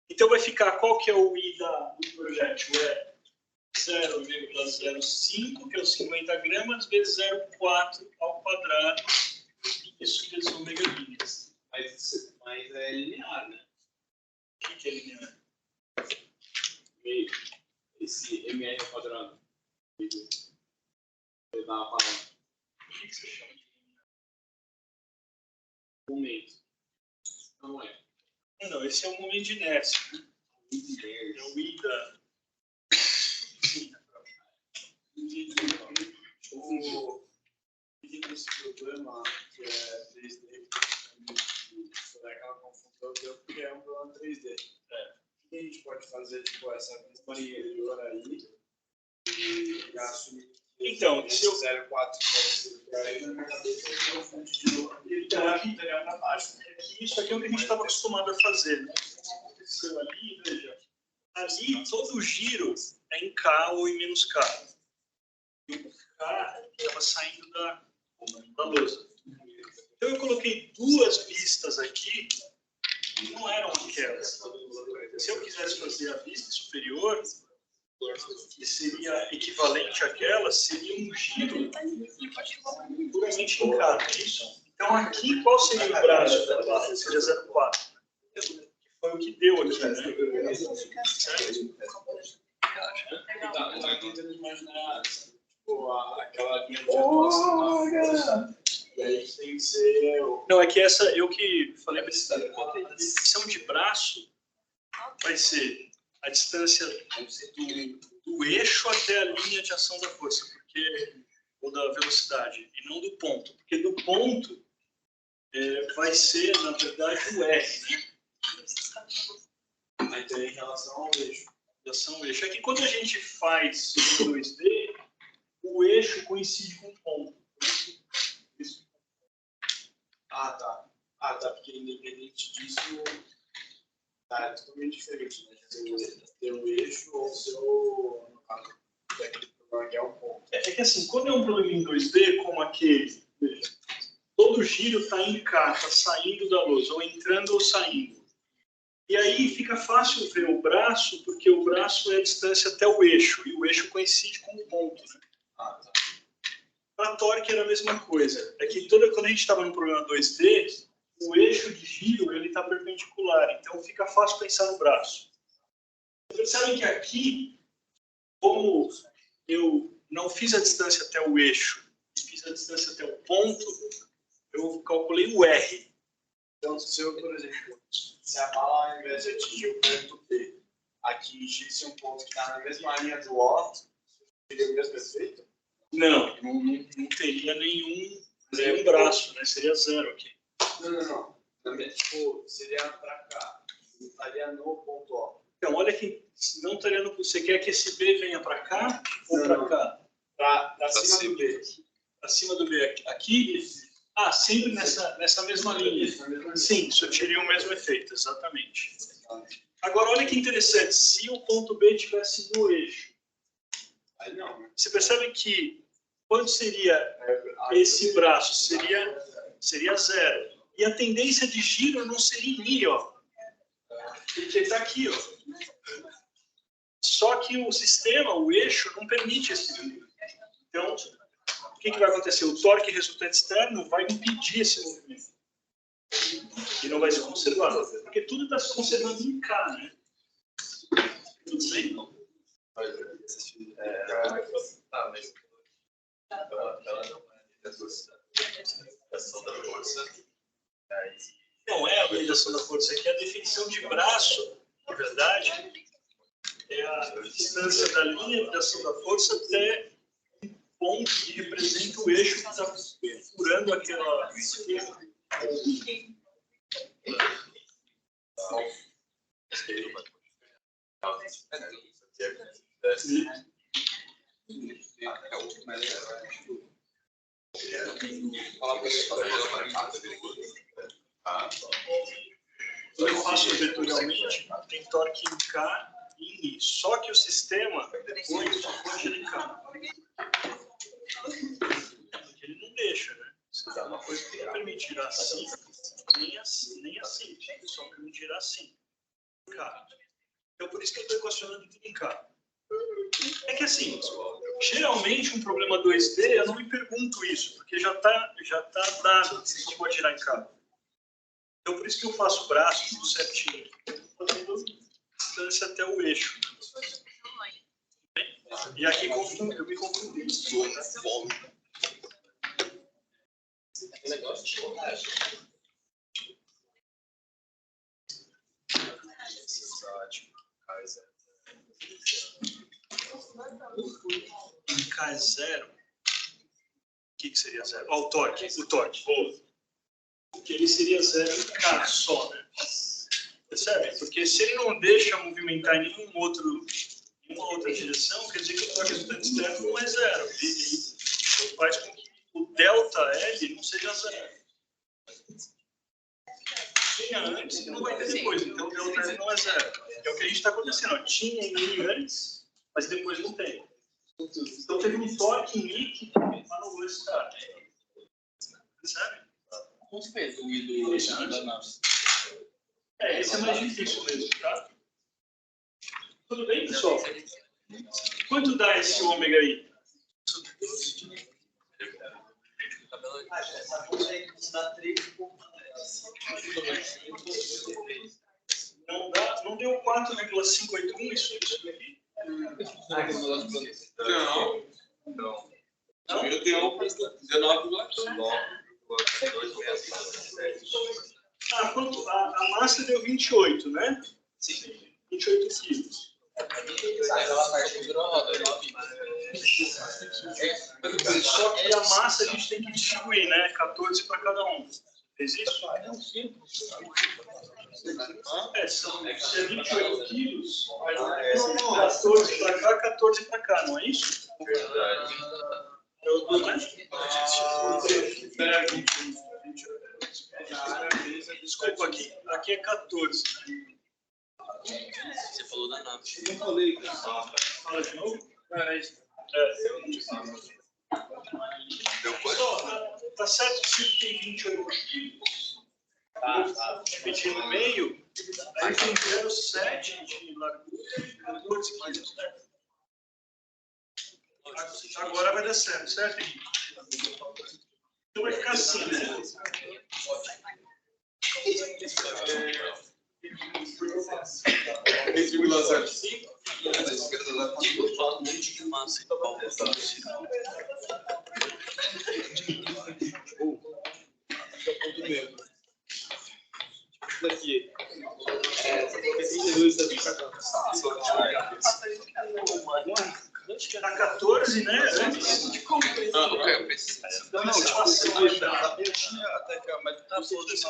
Então, vai ficar, qual que é o I do projétil? É 0,05, que é os 50 gramas, vezes 0,4 ao quadrado, isso vezes ômega milhas. Mas é linear, né? O que é linear? Esse mr ao quadrado. Vou dar uma palavra. O que você chama de linear? Momento. Não é. Não, esse é o momento de inércia. Né? É o I da... Sim, Esse problema que é 3D, será aquela confusão porque é um problema 3D. O que a gente pode fazer, tipo, essa anterior aí e assumir então, se eu... 0,4 Então, aqui, isso aqui é o que a gente estava acostumado a fazer. Né? O que aconteceu ali, veja, ali todo o giro é em K ou em menos K. E o K estava saindo da lousa. Então, Então eu coloquei duas vistas aqui que não eram aquelas. Se eu quisesse fazer a vista superior, que seria equivalente àquela, seria um giro puramente em K, é isso? Então aqui, qual seria o braço da barra? Seria 0,4. Que foi o que deu aqui, né? Certo? Tá tentando imaginar, tipo, aquela linha de atuação da força. E aí tem que ser. Não, é que essa, eu que falei para esse a definição de braço vai ser a distância do eixo até a linha de ação da força, ou da velocidade, e não do ponto. Porque do ponto vai ser, na verdade, o R, né? Aí tem em relação ao eixo. Relação ao eixo. É que quando a gente faz em 2D, o eixo coincide com o ponto. Ah, tá, porque independente disso, tá, é totalmente diferente, né? Ter o eixo ou seu, no caso, daquele problema que é um ponto. É que assim, quando é um problema em 2D, como aquele, veja, todo giro está em K, está saindo da luz, ou entrando ou saindo. E aí fica fácil ver o braço, porque o braço é a distância até o eixo, e o eixo coincide com o ponto, né? Para torque era a mesma coisa. É que quando a gente estava no problema 2D, o eixo de giro está perpendicular, então fica fácil pensar no braço. Vocês percebem que aqui, como eu não fiz a distância até o eixo, fiz a distância até o ponto, eu calculei o R. Então, se eu, por exemplo, se a bala, ao invés de atingir o ponto B, atingisse um ponto que está na mesma linha do O, seria o mesmo efeito? Não teria nenhum braço, né? Seria zero aqui. Não. Também, tipo, seria para cá. Estaria no ponto O. Então, olha que não estaria no. Você quer que esse B venha para cá ou para cá? Para cima do B. Acima do B. Aqui? Ah, sempre nessa mesma linha. Sim, isso teria o mesmo efeito, exatamente. Agora, olha que interessante. Se o ponto B estivesse no eixo, Aí não. você percebe que quando seria esse braço? Seria zero. E a tendência de giro não seria em I, ó. Porque está aqui, ó. Só que o sistema, o eixo, não permite esse giro. Então, o que vai acontecer? O torque resultante externo vai impedir esse movimento. E não vai se conservar. Porque tudo está se conservando em K, né? Tudo bem? Mas ela não é a ação da força. Não é a mediação da força, aqui é a definição de braço, na verdade, é a distância da linha de ação da força até um ponto que representa o eixo que está furando aquela. Eu faço vetorialmente, tem torque em K e em I. Só que o sistema depois só pode em K. Porque ele não deixa, né? Você dá uma coisa que não permitirá assim, nem assim. Ele só permitirá assim. K. Então por isso que eu estou equacionando tudo em K. É que assim, geralmente um problema 2D, eu não me pergunto isso, porque já tá dado que você pode girar em K. Então por isso que eu faço o braço tudo certinho. Fazendo distância até o eixo. E aqui eu me confundi. Em K é zero. O que seria zero? Oh, o torque. Porque ele seria zero em K só, né? Percebe? Porque se ele não deixa movimentar em nenhuma outra direção, quer dizer que o torque resultante externo não é zero. Ele faz com que o delta L não seja zero. Tinha antes e não vai ter depois. Então o delta L não é zero. É o que a gente está acontecendo. Ó. Tinha em I antes, mas depois não tem. Então teve um torque em I que anulou esse cara. Percebe? Quanto fez o I da massa? Esse é mais difícil mesmo, tá? Tudo bem, pessoal? Quanto dá esse ômega aí? Essa coisa aí que dá 3,10. Não deu 4,581 isso aqui? Não. Eu tenho 19,9. Quanto? A massa deu 28, né? Sim. 28 quilos. Aquela parte virou a roda. Só que a massa a gente tem que distribuir, né? 14 para cada um. Fez isso? Se é 28 quilos, 14 para cá, 14 para cá, não é isso? Verdade. Desculpa aqui é 14. Você falou da nave. Eu falei, Fala de novo. Deu quanto? Pessoal, tá certo que se tem 28 quilos, dividir no meio, aí tem 0,7 de largura, 14 quilos, né? Agora vai dar certo? Então vai ficar assim, né? daqui. 72 da minha Tá 14, né? Eu preciso. Não, Eu tinha até que mas tá foda-se.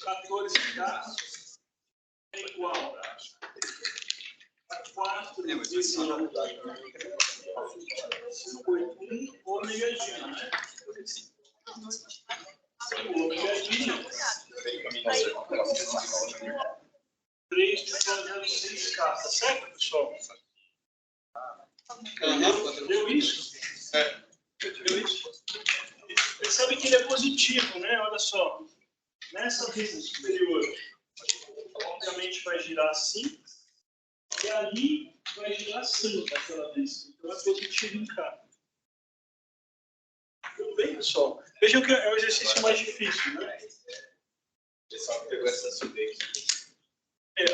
14 é igual a 4 vezes 1 ômega G, né? O ômega G 3,06K, tá certo, pessoal? Deu isso? Deu isso? Percebe que ele é positivo, né? Olha só. Nessa mesa superior, obviamente vai girar assim. E ali vai girar assim, daquela vez. Então é positivo em K. Tudo bem, pessoal? Vejam que é o exercício mais difícil, né?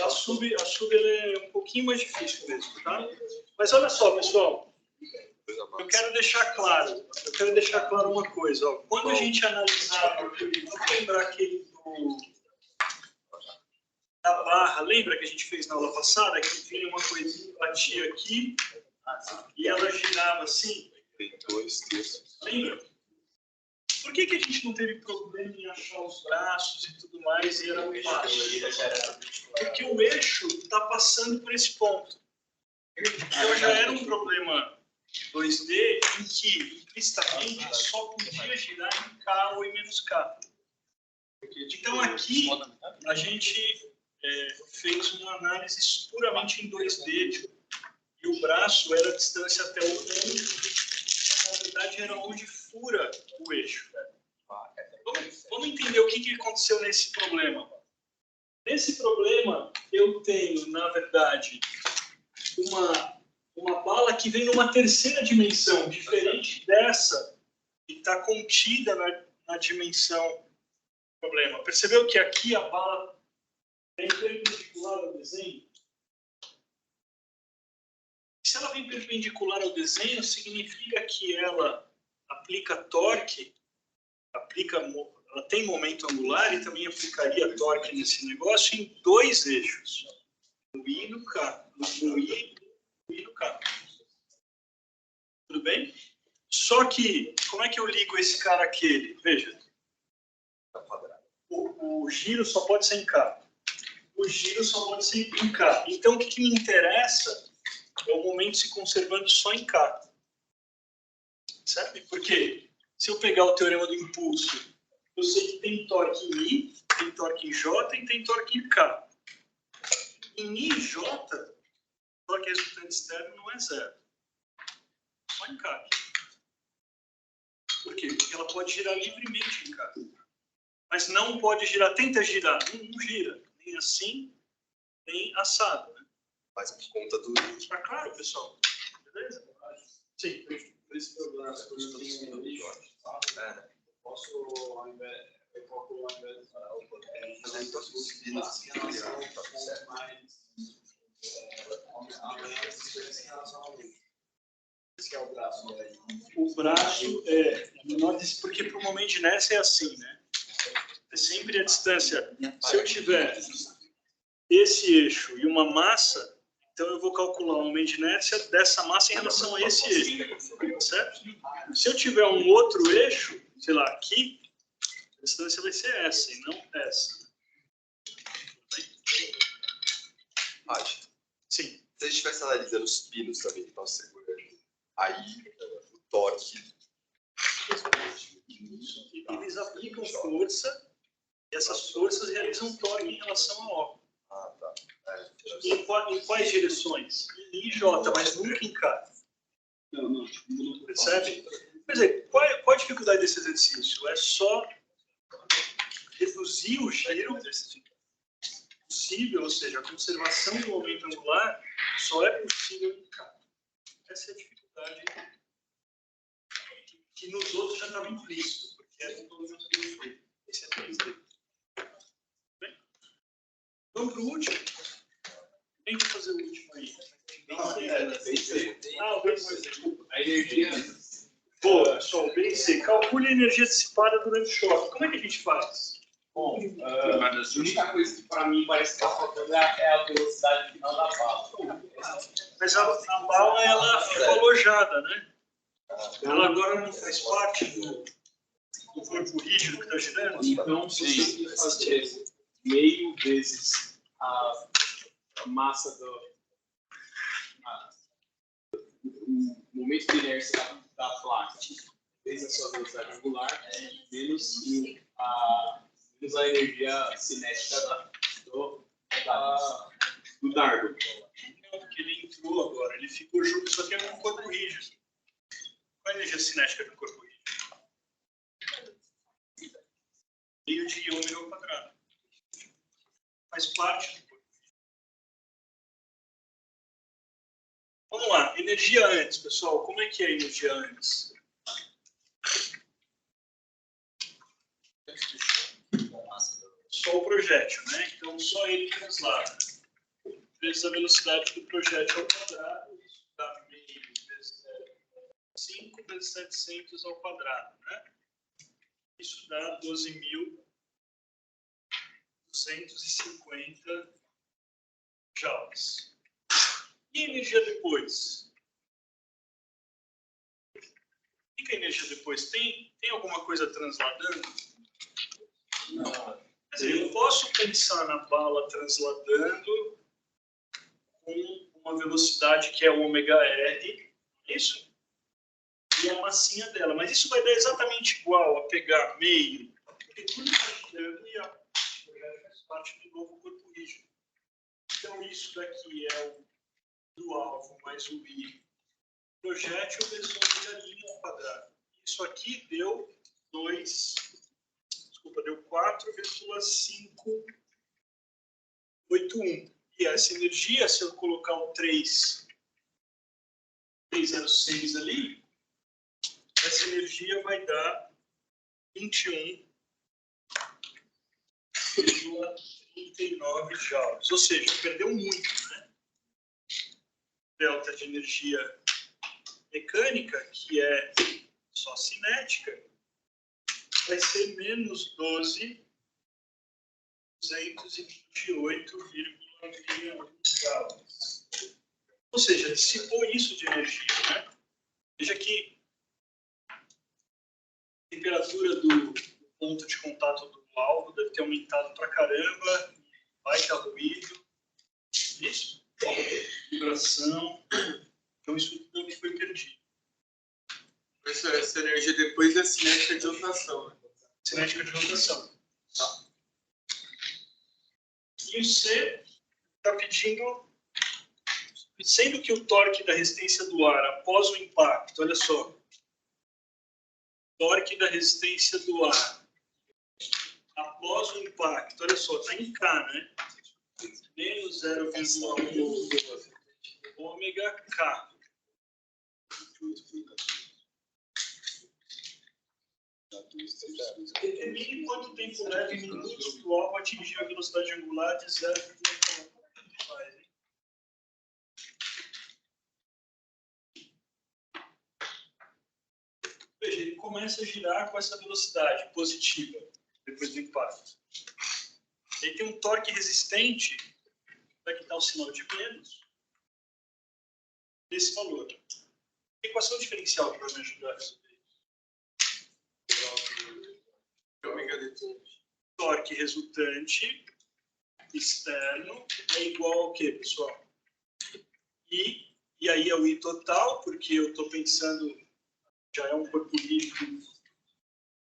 A sub ela é um pouquinho mais difícil mesmo, tá? Mas olha só, pessoal. Eu quero deixar claro uma coisa. Ó. Quando a gente analisar, vamos lembrar aquele da barra, lembra que a gente fez na aula passada? Que vinha uma coisinha, batia aqui e ela girava assim? Lembra? Por que a gente não teve problema em achar os braços e tudo mais e era muito fácil? Porque o eixo está passando por esse ponto. Então já era um problema 2D em que implicitamente só podia girar em K ou em menos K. Então aqui a gente fez uma análise puramente em 2D e o braço era a distância até o ponto, na verdade era onde fura o eixo. Vamos entender o que aconteceu nesse problema. Nesse problema eu tenho, na verdade, uma bala que vem numa terceira dimensão, diferente dessa que está contida na dimensão do problema. Percebeu que aqui a bala vem perpendicular ao desenho? Se ela vem perpendicular ao desenho, significa que ela aplica torque, ela tem momento angular e também aplicaria torque nesse negócio em dois eixos, no I e no K, no I e no K. Tudo bem? Só que, como é que eu ligo esse cara àquele? Veja. O giro só pode ser em K. O giro só pode ser em K. Então, o que me interessa é o momento se conservando só em K. Sabe? Porque se eu pegar o teorema do impulso, eu sei que tem torque em I, tem torque em J e tem torque em K. Em I e J, torque resultante externo não é zero. Só em K. Por quê? Porque ela pode girar livremente em K. mas não pode girar. Tenta girar, não gira. Nem assim, nem assado. Né? Mas por conta do... Tá claro, pessoal? Beleza? Sim. Por isso que eu gosto quando eu tenho um lixo, É. posso, ao invés, eu calculo ao invés de Fazer todos os pinos assim, tá certo. mais em relação ao lixo. Esse é o braço daí. O braço é menor, porque para o momento de inércia é assim, né? É sempre a distância. Se eu tiver esse eixo e uma massa, então eu vou calcular o momento de inércia dessa massa em relação a esse eixo, certo? Se eu tiver um outro eixo, sei lá, aqui, a distância vai ser essa e não essa. Raj, Sim. se a gente estivesse analisando os pinos também que estão segurando, aí o torque... Eles aplicam força e essas forças realizam torque em relação a O. Ah, tá. Em quais direções? Em J, mas nunca em K. Não. Percebe? Quer dizer, qual a dificuldade desse exercício? É só reduzir o giro possível, ou seja, a conservação do momento angular só é possível em K. Essa é a dificuldade que nos outros já estava implícito, porque é todo mundo que esse é 3D. Bem? Vamos para o último? Quem vai fazer o último aí? Ah, o BC, desculpa. A energia. Boa, pessoal, o BC. Calcule a energia dissipada durante o choque. Como é que a gente faz? Bom, a única coisa que para mim parece que está faltando é a velocidade final da bala. Mas a bala, ela ficou alojada, né? Ela agora não faz parte do corpo rígido que está girando? Então, se você fazer meio vezes a massa o momento de inércia da placa, vezes a sua velocidade angular, menos a energia cinética do dardo. Não, porque ele entrou agora, ele ficou junto, só que é um corpo rígido. Qual a energia cinética do corpo rígido? Meio de ômega ao quadrado. Faz parte do corpo rígido. Vamos lá, energia antes, pessoal. Como é que é a energia antes? Só o projétil, né? Então, só ele translada. Vezes a velocidade do projétil ao quadrado, isso dá meio vezes 5 vezes 700 ao quadrado, né? Isso dá 12.250 joules. E a energia depois? O que a energia depois tem? Tem alguma coisa transladando? Não. Quer dizer, eu posso pensar na bala transladando com uma velocidade que é o ômega R, isso? E a massinha dela. Mas isso vai dar exatamente igual a pegar meio, porque tudo está girando e a projétil faz parte do novo corpo rígido. Então, isso daqui é o do alvo mais o I projétil vezes ômega linha ao quadrado. Isso aqui deu 4,581. E essa energia, se eu colocar o 306 ali, essa energia vai dar 21,39 joules. Ou seja, perdeu muito, né? Delta de energia mecânica, que é só cinética, vai ser menos 12.228,1 joules. Ou seja, dissipou isso de energia, né? Veja que a temperatura do ponto de contato do alvo deve ter aumentado pra caramba, vai dar ruído, isso, vibração, então isso tudo é o que foi perdido. Essa energia depois é cinética de rotação, né? Cinética de rotação. Tá. E o C está pedindo, sendo que o torque da resistência do ar após o impacto, olha só, torque da resistência do ar após o impacto, olha só, está em K, né? Menos 0,1 ômega K. Determine quanto tempo leva em minutos para o alvo atingir a velocidade angular de 0,1. Veja, ele começa a girar com essa velocidade positiva, depois do impacto. Ele tem um torque resistente, vai dar um sinal de menos, desse valor. Equação diferencial que vai me ajudar a resolver isso. Torque resultante externo é igual ao quê, pessoal? E aí é o I total, porque eu estou pensando, já é um corpo líquido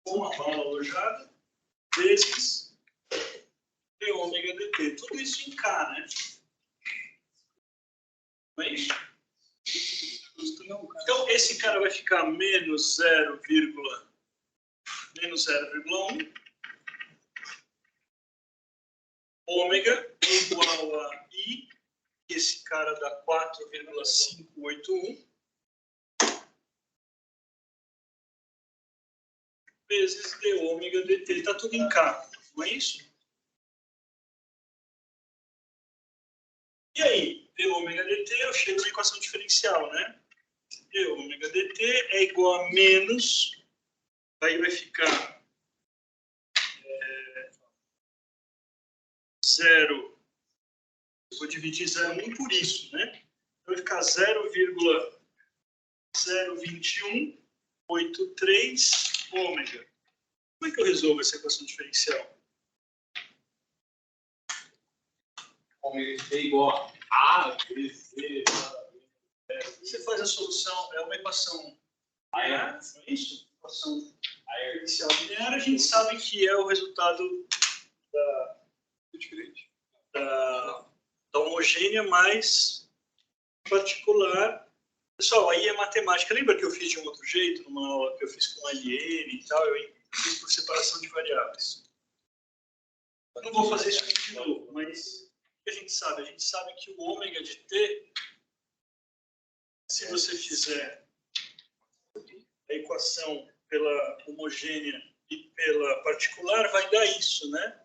com a bala alojada, vezes d ômega dt. Tudo isso em K, né? Não é isso? Então, esse cara vai ficar menos 0,1 ômega igual a I, e esse cara dá 4,581 vezes d ômega dt. Ele está tudo em K, não é isso? E aí, d ômega dt, eu chego na equação diferencial, né? D ômega dt é igual a menos, aí vai ficar 0, eu vou dividir 0,1 por isso, né? Vai ficar 0,02183 ômega. Como é que eu resolvo essa equação diferencial? Ômega é igual a vezes C. Você faz a solução, é uma equação linear, não é isso? Equação diferencial linear, a gente sabe que é o resultado da homogênea mais particular. Pessoal, aí é matemática. Lembra que eu fiz de um outro jeito, numa aula que eu fiz com alien e tal? Eu fiz por separação de variáveis. Eu não vou fazer isso aqui de novo, mas o que a gente sabe? A gente sabe que o ômega de t, se você fizer a equação pela homogênea e pela particular, vai dar isso, né?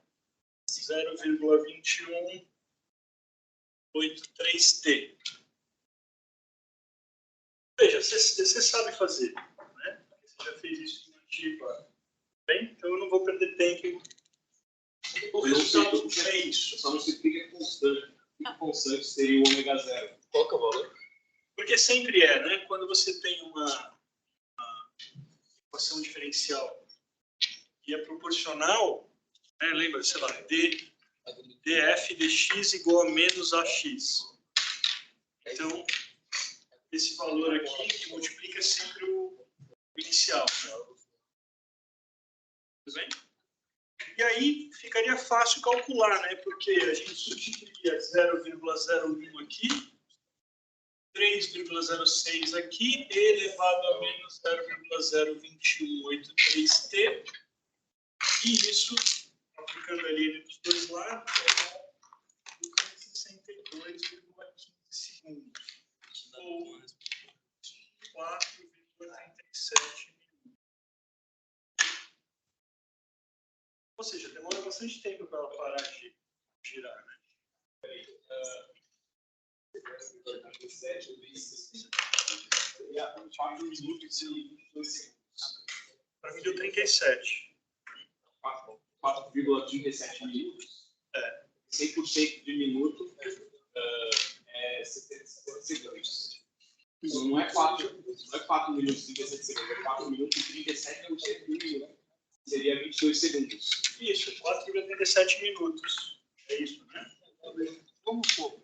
0,2183t. Veja, você sabe fazer, né? Você já fez isso em ativa. Bem, então eu não vou perder tempo. O resultado é isso. Só não se fica constante. Que constante seria o ômega zero? Qual que é o valor? Porque sempre é, né? Quando você tem uma equação diferencial e é proporcional, né? Lembra, sei lá, df dx igual a menos ax. Então, esse valor aqui que multiplica sempre o inicial. Tudo bem? E aí ficaria fácil calcular, né? Porque a gente substituiria 0,01 aqui, 3,06 aqui, elevado a menos 0,02183t. E isso, aplicando ali nos dois lados, é 62,15 segundos. Ou 4,37 minutos. Ou seja, demora bastante tempo para ela parar de girar, né? 4 minutos e 2 segundos. Para mim deu 37. 4,37 minutos. 100% de minuto é 70 segundos. Não é 4 minutos e 37 segundos, é 4 minutos e 37% de minuto. Seria 22 segundos. Isso, 4,37 minutos. É isso, né? Vamos pôr.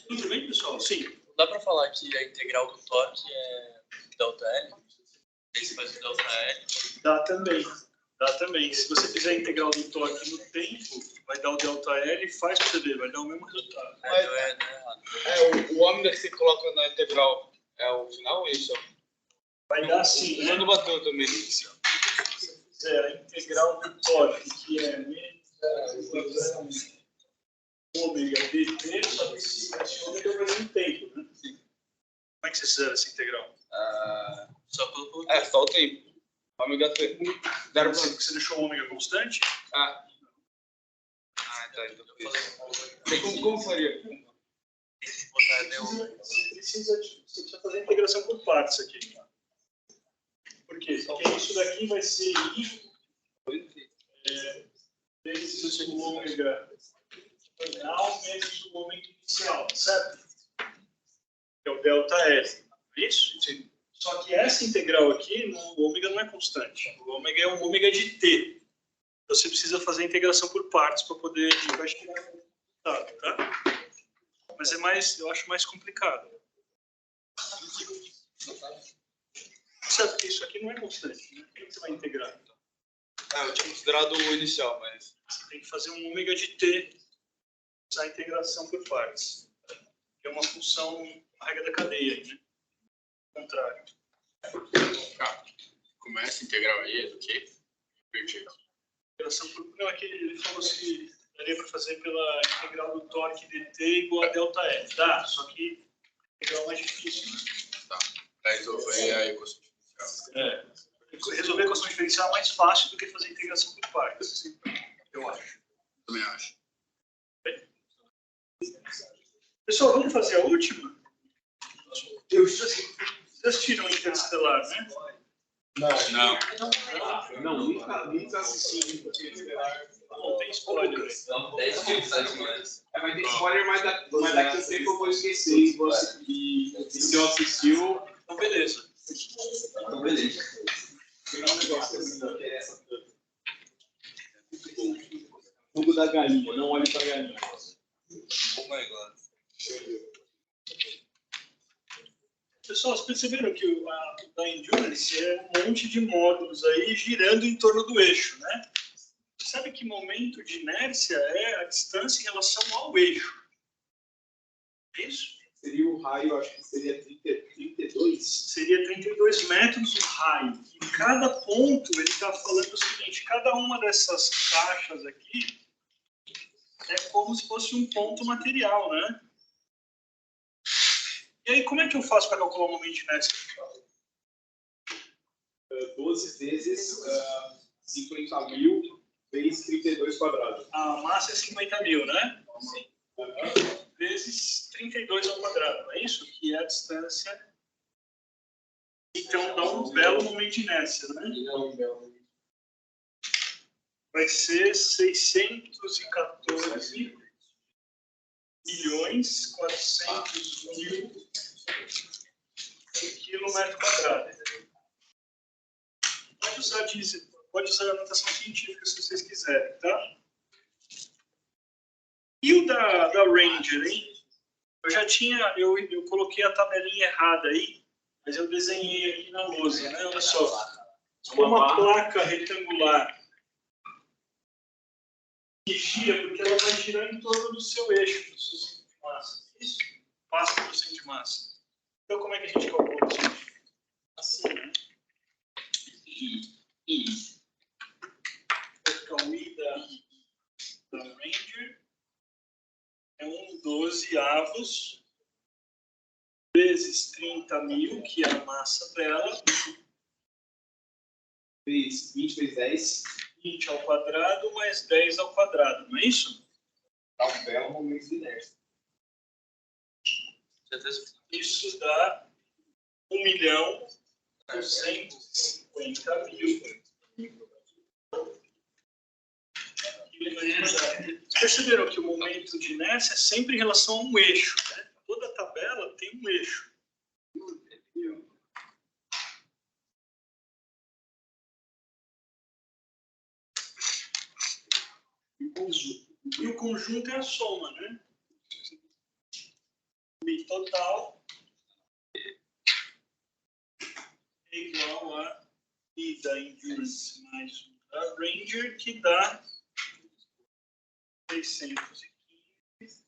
Tudo bem, pessoal? Sim. Dá pra falar que a integral do torque é ΔL? Esse faz o ΔL? Dá também. Dá também. Se você fizer a integral do torque no tempo, vai dar o ΔL e faz para você ver, vai dar o mesmo resultado. Mas deu errado. O ômega que você coloca na integral é o final ou isso? Vai dar assim, né? Não bateu também. fizer a integral do torque, que é ômega dt, só que esse ômega vai ser um tempo, né? Como é que vocês fizeram essa integral? Só pelo Só o tempo. Ômega T. Você deixou o ômega constante? Tá. Então como faria? Você precisa fazer a integração por partes aqui. Por quê? Porque isso daqui vai ser I vezes o ômega final vezes o ômega inicial, certo? Que é o delta L. É isso? Sim. Só que essa integral aqui, o ômega não é constante. O ômega é um ômega de t. Então você precisa fazer a integração por partes para poder chegar no resultado, tá? Mas é mais, eu acho mais complicado. Sabe que isso aqui não é constante, né? Como você vai integrar? Eu tinha considerado o inicial, mas... Você tem que fazer um ômega de t, usar a integração por partes. Que é uma função, a regra da cadeia, né? Ao contrário. Começa a integral aí, é do quê? Perdi. Integração por... Não, é que ele falou que daria para fazer pela integral do torque dt igual a delta L. Dá, só que a integral é mais difícil, né? Tá. Para resolver a equação diferencial. Resolver a equação diferencial é mais fácil do que fazer a integração por partes, eu acho. Também acho. Pessoal, vamos fazer a última? Vocês assistiram Interestelar, né? Não. Nunca assisti. Não tem spoiler. Mas Vai ter spoiler, mas daqui a um tempo eu vou esquecer. E se eu assistiu, Então, beleza. então, beleza. pegar um negócio assim, não interessa tanto. Fundo da galinha, não olhe pra galinha. Oh my God. Pessoal, vocês perceberam que o da Endurance é um monte de módulos aí girando em torno do eixo, né? Sabe que momento de inércia é a distância em relação ao eixo? É isso? Seria o raio, acho que seria 32. Seria 32 metros o raio. E cada ponto, ele está falando o seguinte, cada uma dessas caixas aqui é como se fosse um ponto material, né? E aí, como é que eu faço para calcular o momento de inércia? 12 vezes 50.000 vezes 32 quadrados. A massa é 50.000, né? Sim. Vezes 32 ao quadrado, é isso? Que é a distância. Então, dá um belo momento de inércia, né? Vai ser 614 milhões 400 mil quilômetro quadrado. Pode usar a notação científica se vocês quiserem, tá? E o da Ranger, hein? Eu coloquei a tabelinha errada aí, mas eu desenhei aqui na lousa, né? Olha só. Uma placa retangular que gira, porque ela vai girar em torno do seu eixo, do seu centro de massa. Isso? Passa pelo centro de massa. Então, como é que a gente calcula isso? Assim, né? Vou o I da Ranger é 1/12 vezes 30.000, que é a massa dela, Vezes 20 vezes 10. 20 ao quadrado mais 10 ao quadrado, não é isso? Dá um belo momento de inércia. Isso dá 1.250.000. Vocês perceberam que o momento de inércia é sempre em relação a um eixo, né? Toda tabela tem um eixo. E o conjunto é a soma, né? O I total é igual a I da Endurance mais o da Ranger, que dá 615,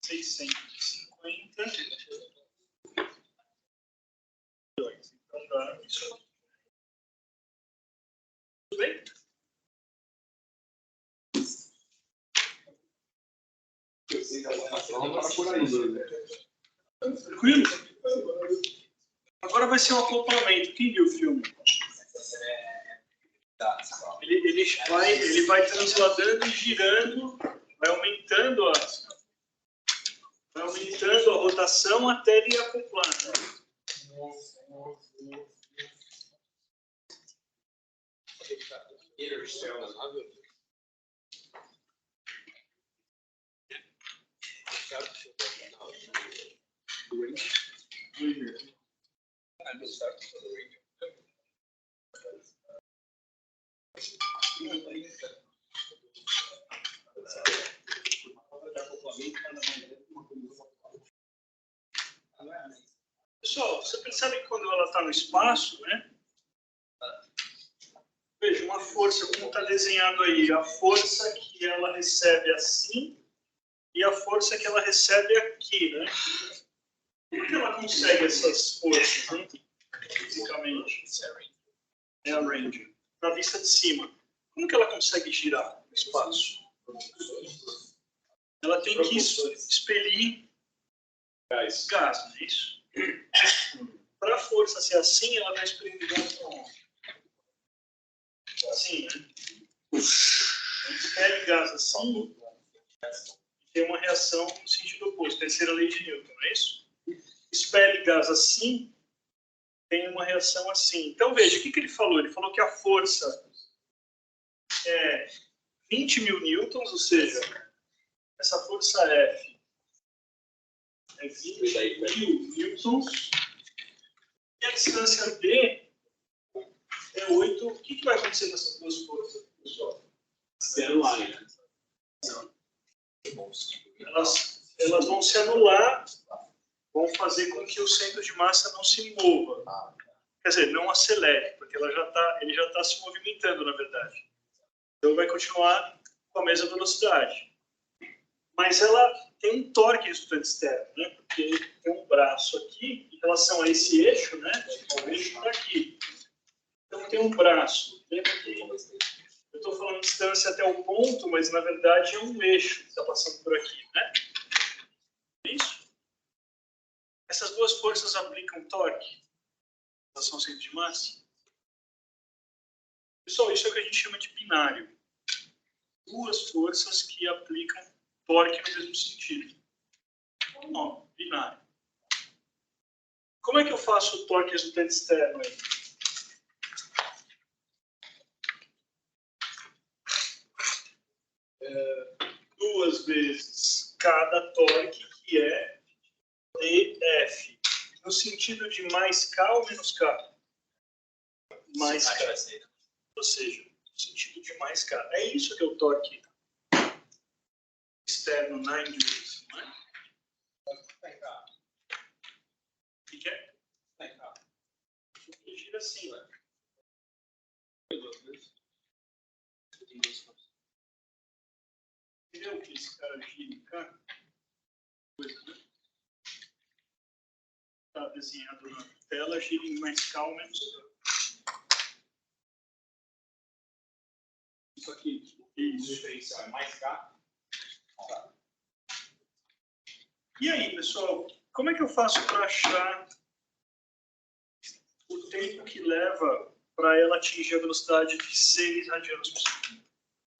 650 milhões. Então dá isso aqui. Tudo bem? Tranquilo? Agora vai ser um acoplamento. Quem viu o filme? Ele vai transladando e girando, vai aumentando a rotação até ele acoplar. Pessoal, você percebe que quando ela está no espaço, né? Veja, uma força, como está desenhado aí, a força que ela recebe assim e a força que ela recebe aqui, né? Como que ela consegue essas forças, né? Fisicamente? É a range. Na vista de cima. Como que ela consegue girar no espaço? Ela tem que expelir gás, não é isso? Para a força ser assim, ela vai expelir gás para onde? Assim, né? Expele gás assim e tem uma reação no sentido oposto. Terceira lei de Newton, não é isso? Expele gás assim, tem uma reação assim. Então, veja, o que ele falou? Ele falou que a força é 20 mil newtons, ou seja, essa força F é 20 mil newtons, e a distância D é 8. O que vai acontecer com essas duas forças, pessoal? Se anular, né? Elas vão se anular, vão fazer com que o centro de massa não se mova. Quer dizer, não acelere, porque ele já está se movimentando, na verdade. Então vai continuar com a mesma velocidade. Mas ela tem um torque resultante externo, né? Porque tem um braço aqui em relação a esse eixo, né? O eixo está aqui. Então tem um braço. Lembra que eu estou falando distância até o ponto, mas na verdade é um eixo que está passando por aqui, né? É isso? Essas duas forças aplicam torque em relação ao centro de massa. Pessoal, isso é o que a gente chama de binário. Duas forças que aplicam torque no mesmo sentido. Não, binário. Como é que eu faço o torque resultante externo aí? Duas vezes cada torque, que é dF. No sentido de mais K ou menos K? Mais K. Ou seja, no sentido de mais K. É isso que é o torque externo na endurance, não é? O que é? Ele gira assim, né? Entendeu que esse cara gira em cá? Está desenhado na tela, gira em mais K ou menos K. Isso aqui. Isso. É mais K. E aí, pessoal, como é que eu faço para achar o tempo que leva para ela atingir a velocidade de 6 radianos por segundo?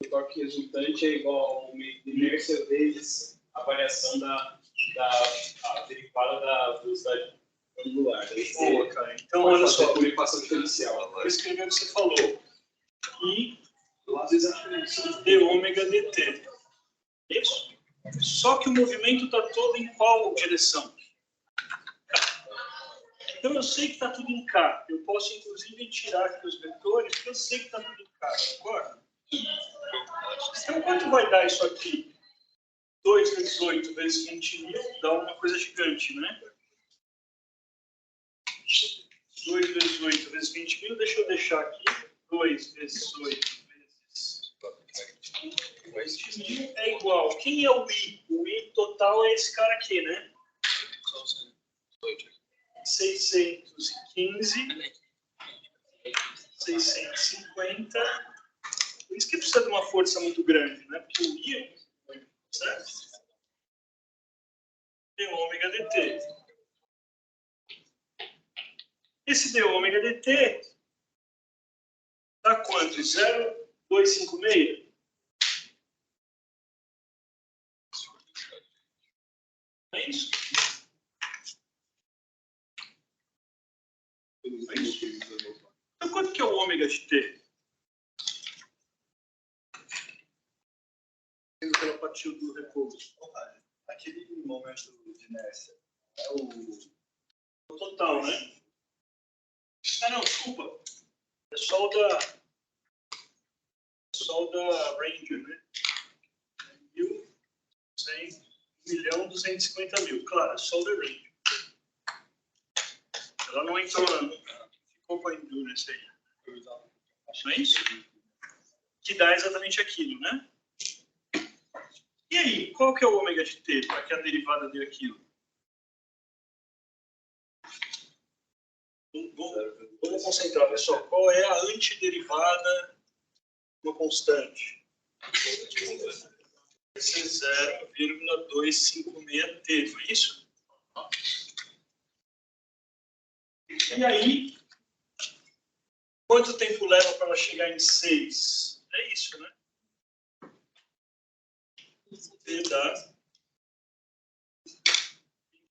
O torque resultante é igual ao aumento de inércia vezes a variação da derivada da velocidade angular. Boa, cara. Então, olha só. Por equação diferencial. Vou escrever o que você falou. I d ômega dt. Isso? Só que o movimento está todo em qual direção? Então eu sei que está tudo em K. Eu posso, inclusive, tirar aqui os vetores, porque eu sei que está tudo em K. Concorda? Então, quanto vai dar isso aqui? 2 vezes 8 vezes 20 mil dá uma coisa gigante, né? 2 vezes 8 vezes 20 mil, deixa eu deixar aqui. 2 vezes 8 vezes 20 mil é igual. Quem é o I? O I total é esse cara aqui, né? 615 650. Por isso que precisa de uma força muito grande, né? Porque o íon, certo? D ômega dt. Esse d ômega dt dá quanto? 0,256? É isso? É isso? Então, quanto que é o ômega de T? Pela partir do repouso. Aquele momento de inércia é O total, né? Ah, não, desculpa. É só o da Ranger, né? 1.250.000. Claro, é só o da Ranger. Ela não entrou, não ficou com a Endurance aí. Não é isso? Que dá exatamente aquilo, né? E aí, qual que é o ômega de T? Para que a derivada dê aquilo? Vamos concentrar, pessoal. Qual é a antiderivada de uma constante? Esse é 0,256T, não é isso? E aí, quanto tempo leva para ela chegar em 6? É isso, né? T dá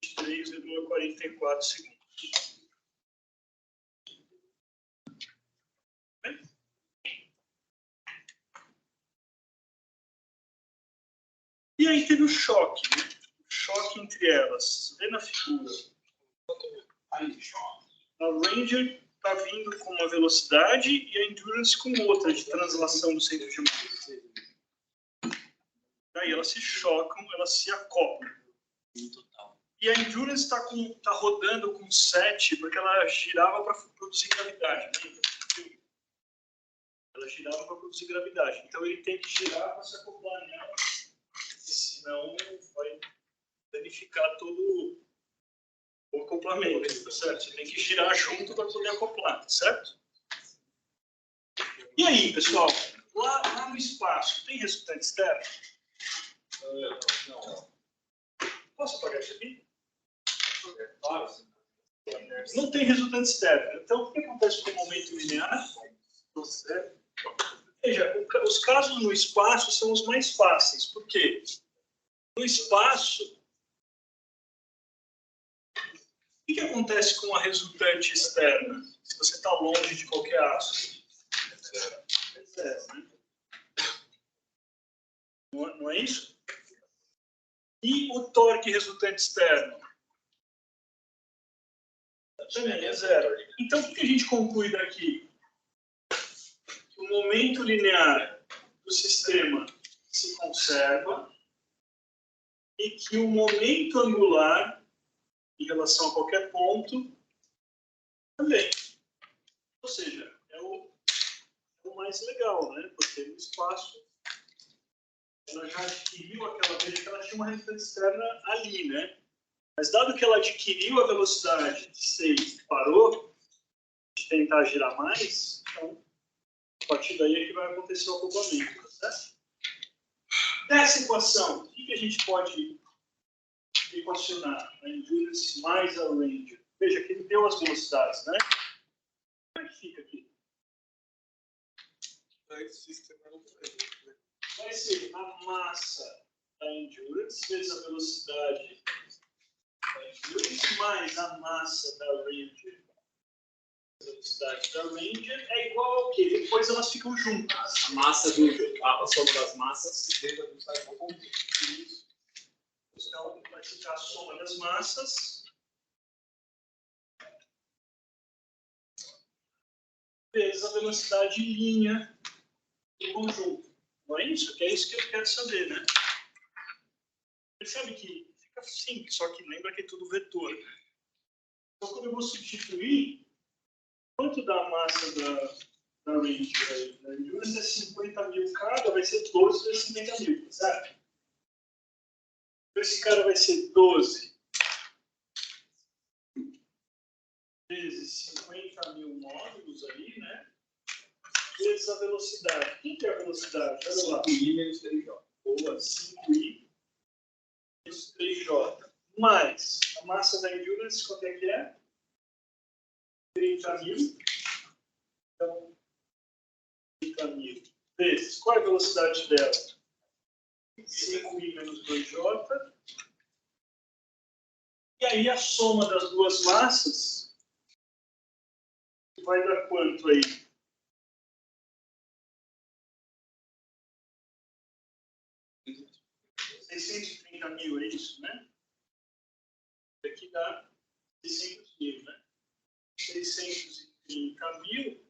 23,44 segundos. E aí teve o choque, né? O choque entre elas. Vê na figura. A Ranger está vindo com uma velocidade e a Endurance com outra de translação do centro de massa. Daí elas se chocam, elas se acoplam. E a Endurance está rodando com 7 porque ela girava para produzir gravidade. Né? Ela girava para produzir gravidade. Então ele tem que girar para se acoplar nela. Senão vai danificar todo o acoplamento, tá certo? Você tem que girar junto para poder acoplar, tá certo? E aí, pessoal, lá no espaço, tem resultante externo? Não. Posso apagar isso aqui? Não tem resultante externo. Então, o que acontece com o momento linear? Veja, os casos no espaço são os mais fáceis. Por quê? No espaço, o que acontece com a resultante externa? Se você está longe de qualquer aço? É zero, né? Não é isso? E o torque resultante externo? Também é zero. Então, o que a gente conclui daqui? Que o momento linear do sistema se conserva e que o momento angular, em relação a qualquer ponto, também. Ou seja, é o mais legal, né? Porque no espaço, ela já adquiriu aquela vez que ela tinha uma resultante externa ali, né? Mas dado que ela adquiriu a velocidade de 6 e parou de tentar girar mais, então, a partir daí é que vai acontecer o acoplamento, tá certo? Nessa equação, o que a gente pode equacionar? A Endurance mais a Ranger. Veja que ele deu as velocidades, né? Como é que fica aqui? Vai ser a massa da Endurance vezes a velocidade da Endurance mais a massa da Ranger. A velocidade da Ranger é igual ao quê? Depois elas ficam juntas. A massa a soma das massas vezes a velocidade do ponto. Então, vai ficar a soma das massas vezes a velocidade em linha do conjunto. Não é isso? Que é isso que eu quero saber, né? Percebe que fica simples, só que lembra que é tudo vetor. Então, quando eu vou substituir, quanto dá a massa da Ranger aí? Da Endurance é 50.000 cada, vai ser 12 vezes 50.000, tá certo? Então, esse cara vai ser 12 vezes 50.000 módulos aí, né? vezes a velocidade. Quem que é a velocidade? Olha lá. 5i menos 3j. Boa, 5i menos 3j. Mais a massa da Endurance, quanto é que é? 30.000. Então, 30.000 vezes. Qual é a velocidade dela? 5i menos 2j. E aí a soma das duas massas vai dar quanto aí? 630.000, é isso, né? Aqui dá 600.000, né? 630.000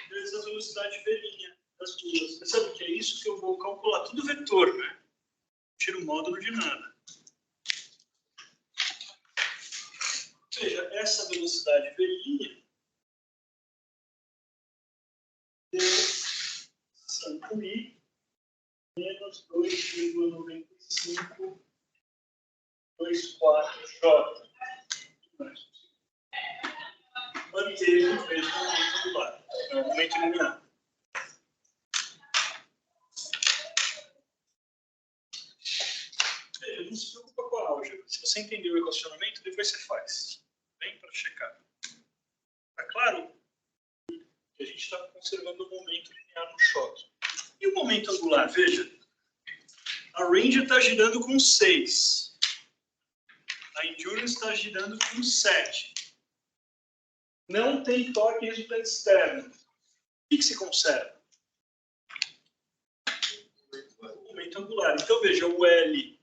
vezes a velocidade velhinha das duas. Mas sabe o que é isso? Que eu vou calcular tudo vetor, né? Não tiro o módulo de nada. Ou seja, essa velocidade velhinha deu 5i menos 2,9524J. Manteve o mesmo momento angular. É o momento linear. Veja, não se preocupa com a álgebra. Se você entender o equacionamento, depois você faz. Vem para checar. Está claro que a gente está conservando o momento linear no choque. E o momento angular? Veja, a Ranger está girando com 6. A Endurance está girando com 7. Não tem torque resultante externo. O que se conserva? O momento angular. Então, veja, o L.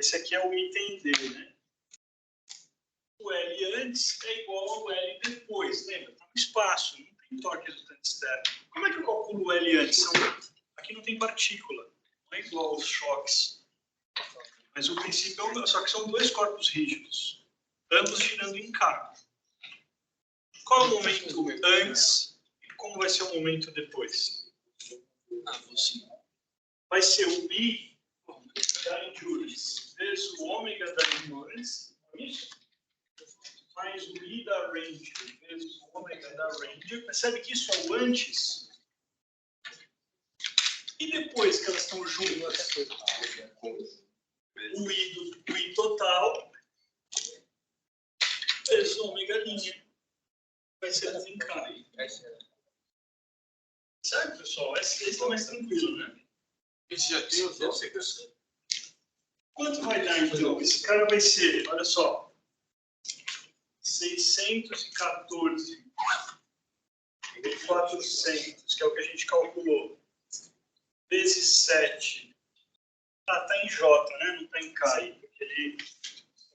Esse aqui é o item D, né? O L antes é igual ao L depois. Lembra? Está no espaço, não tem torque resultante externo. Como é que eu calculo o L antes? Aqui não tem partícula. Não é igual aos choques. Mas o princípio é só que são dois corpos rígidos. Ambos girando em K. Qual é o momento antes e como vai ser o momento depois? Vai ser o I da Endurance vezes o ômega da Endurance, mais o I da Ranger vezes o ômega da Ranger. Percebe que isso é o antes? E depois que elas estão juntas? O I total vezes o ômega linha. Vai ser desencado. Certo, pessoal? Esse está mais tranquilo, né? Esse já tem os outros. Quanto vai dar, então? Esse cara vai ser, olha só, 614 e 400, que é o que a gente calculou, vezes 7. Ah, está em J, né? Não está em K, porque ele,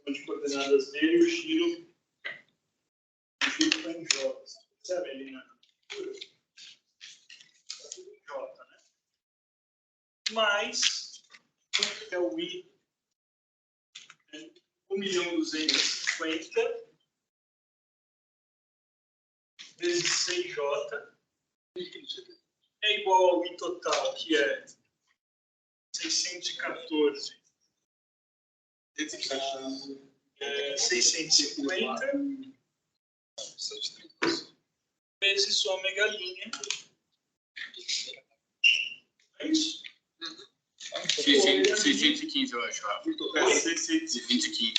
de coordenadas dele, o giro está em J. Você percebe ali na figura? Está tudo em J, né? Mais, quanto que é o I? 1.250.000 vezes 6J é igual ao I total, que é 614. 650 vezes ômega linha. É isso? 615, eu acho. 615.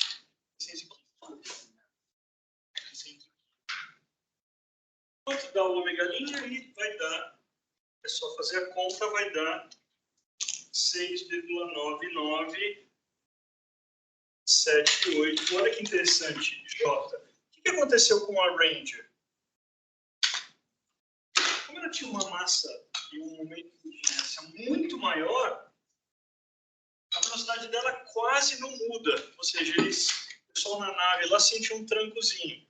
Quanto dá o ômega linha? Aí vai dar, é só fazer a conta, vai dar 6,9978. Olha que interessante, J. O que aconteceu com a Ranger? Como ela tinha uma massa e um momento de inércia muito maior, a velocidade dela quase não muda. Ou seja, o pessoal na nave lá sentiu um trancozinho.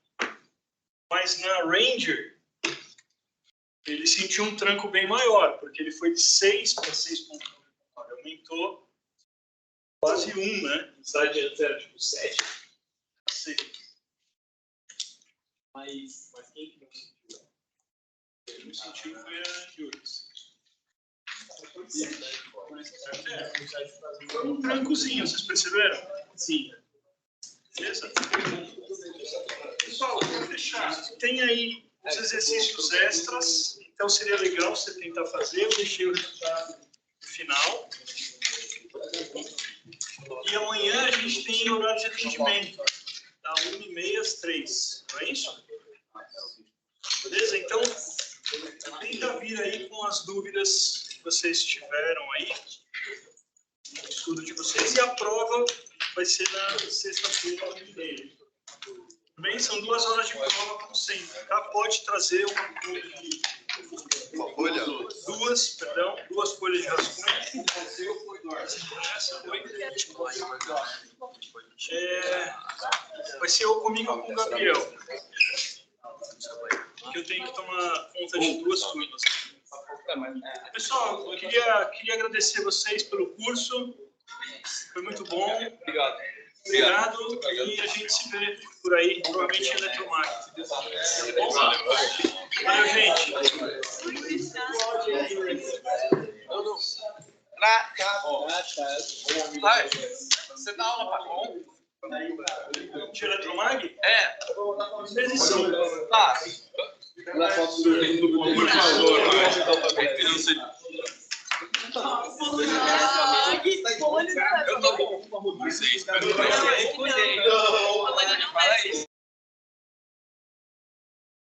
Mas na Ranger, ele sentiu um tranco bem maior, porque ele foi de 6 para 6,9. Aumentou quase 1, né? A velocidade antes era tipo 7. 6. Mas quem que não sentiu? Quem não sentiu foi a Endurance. Foi um trancozinho, vocês perceberam? Sim. Beleza? Pessoal, vou fechar. Tem aí os exercícios extras. Então seria legal você tentar fazer. Eu deixei o resultado no final. E amanhã a gente tem horário de atendimento, da 1h30 às 3h, não é isso? Beleza? Então, tenta vir aí com as dúvidas que vocês tiveram aí, no estudo de vocês, e a prova vai ser na sexta-feira, 1h30. Também são 2 horas de prova, como sempre, tá? Pode trazer Uma folha? duas folhas de rascunho. Vai ser eu comigo com o Gabriel. Que eu tenho que tomar conta de 2 turmas. Pessoal, eu queria agradecer vocês pelo curso. Foi muito bom. Obrigado. E a gente se vê por aí, provavelmente em eletromarketing. Bom? Valeu, gente. Você dá aula para com? De eletromag? É. Vezes 5. Tá. Por favor, Eu tô bom. Vocês.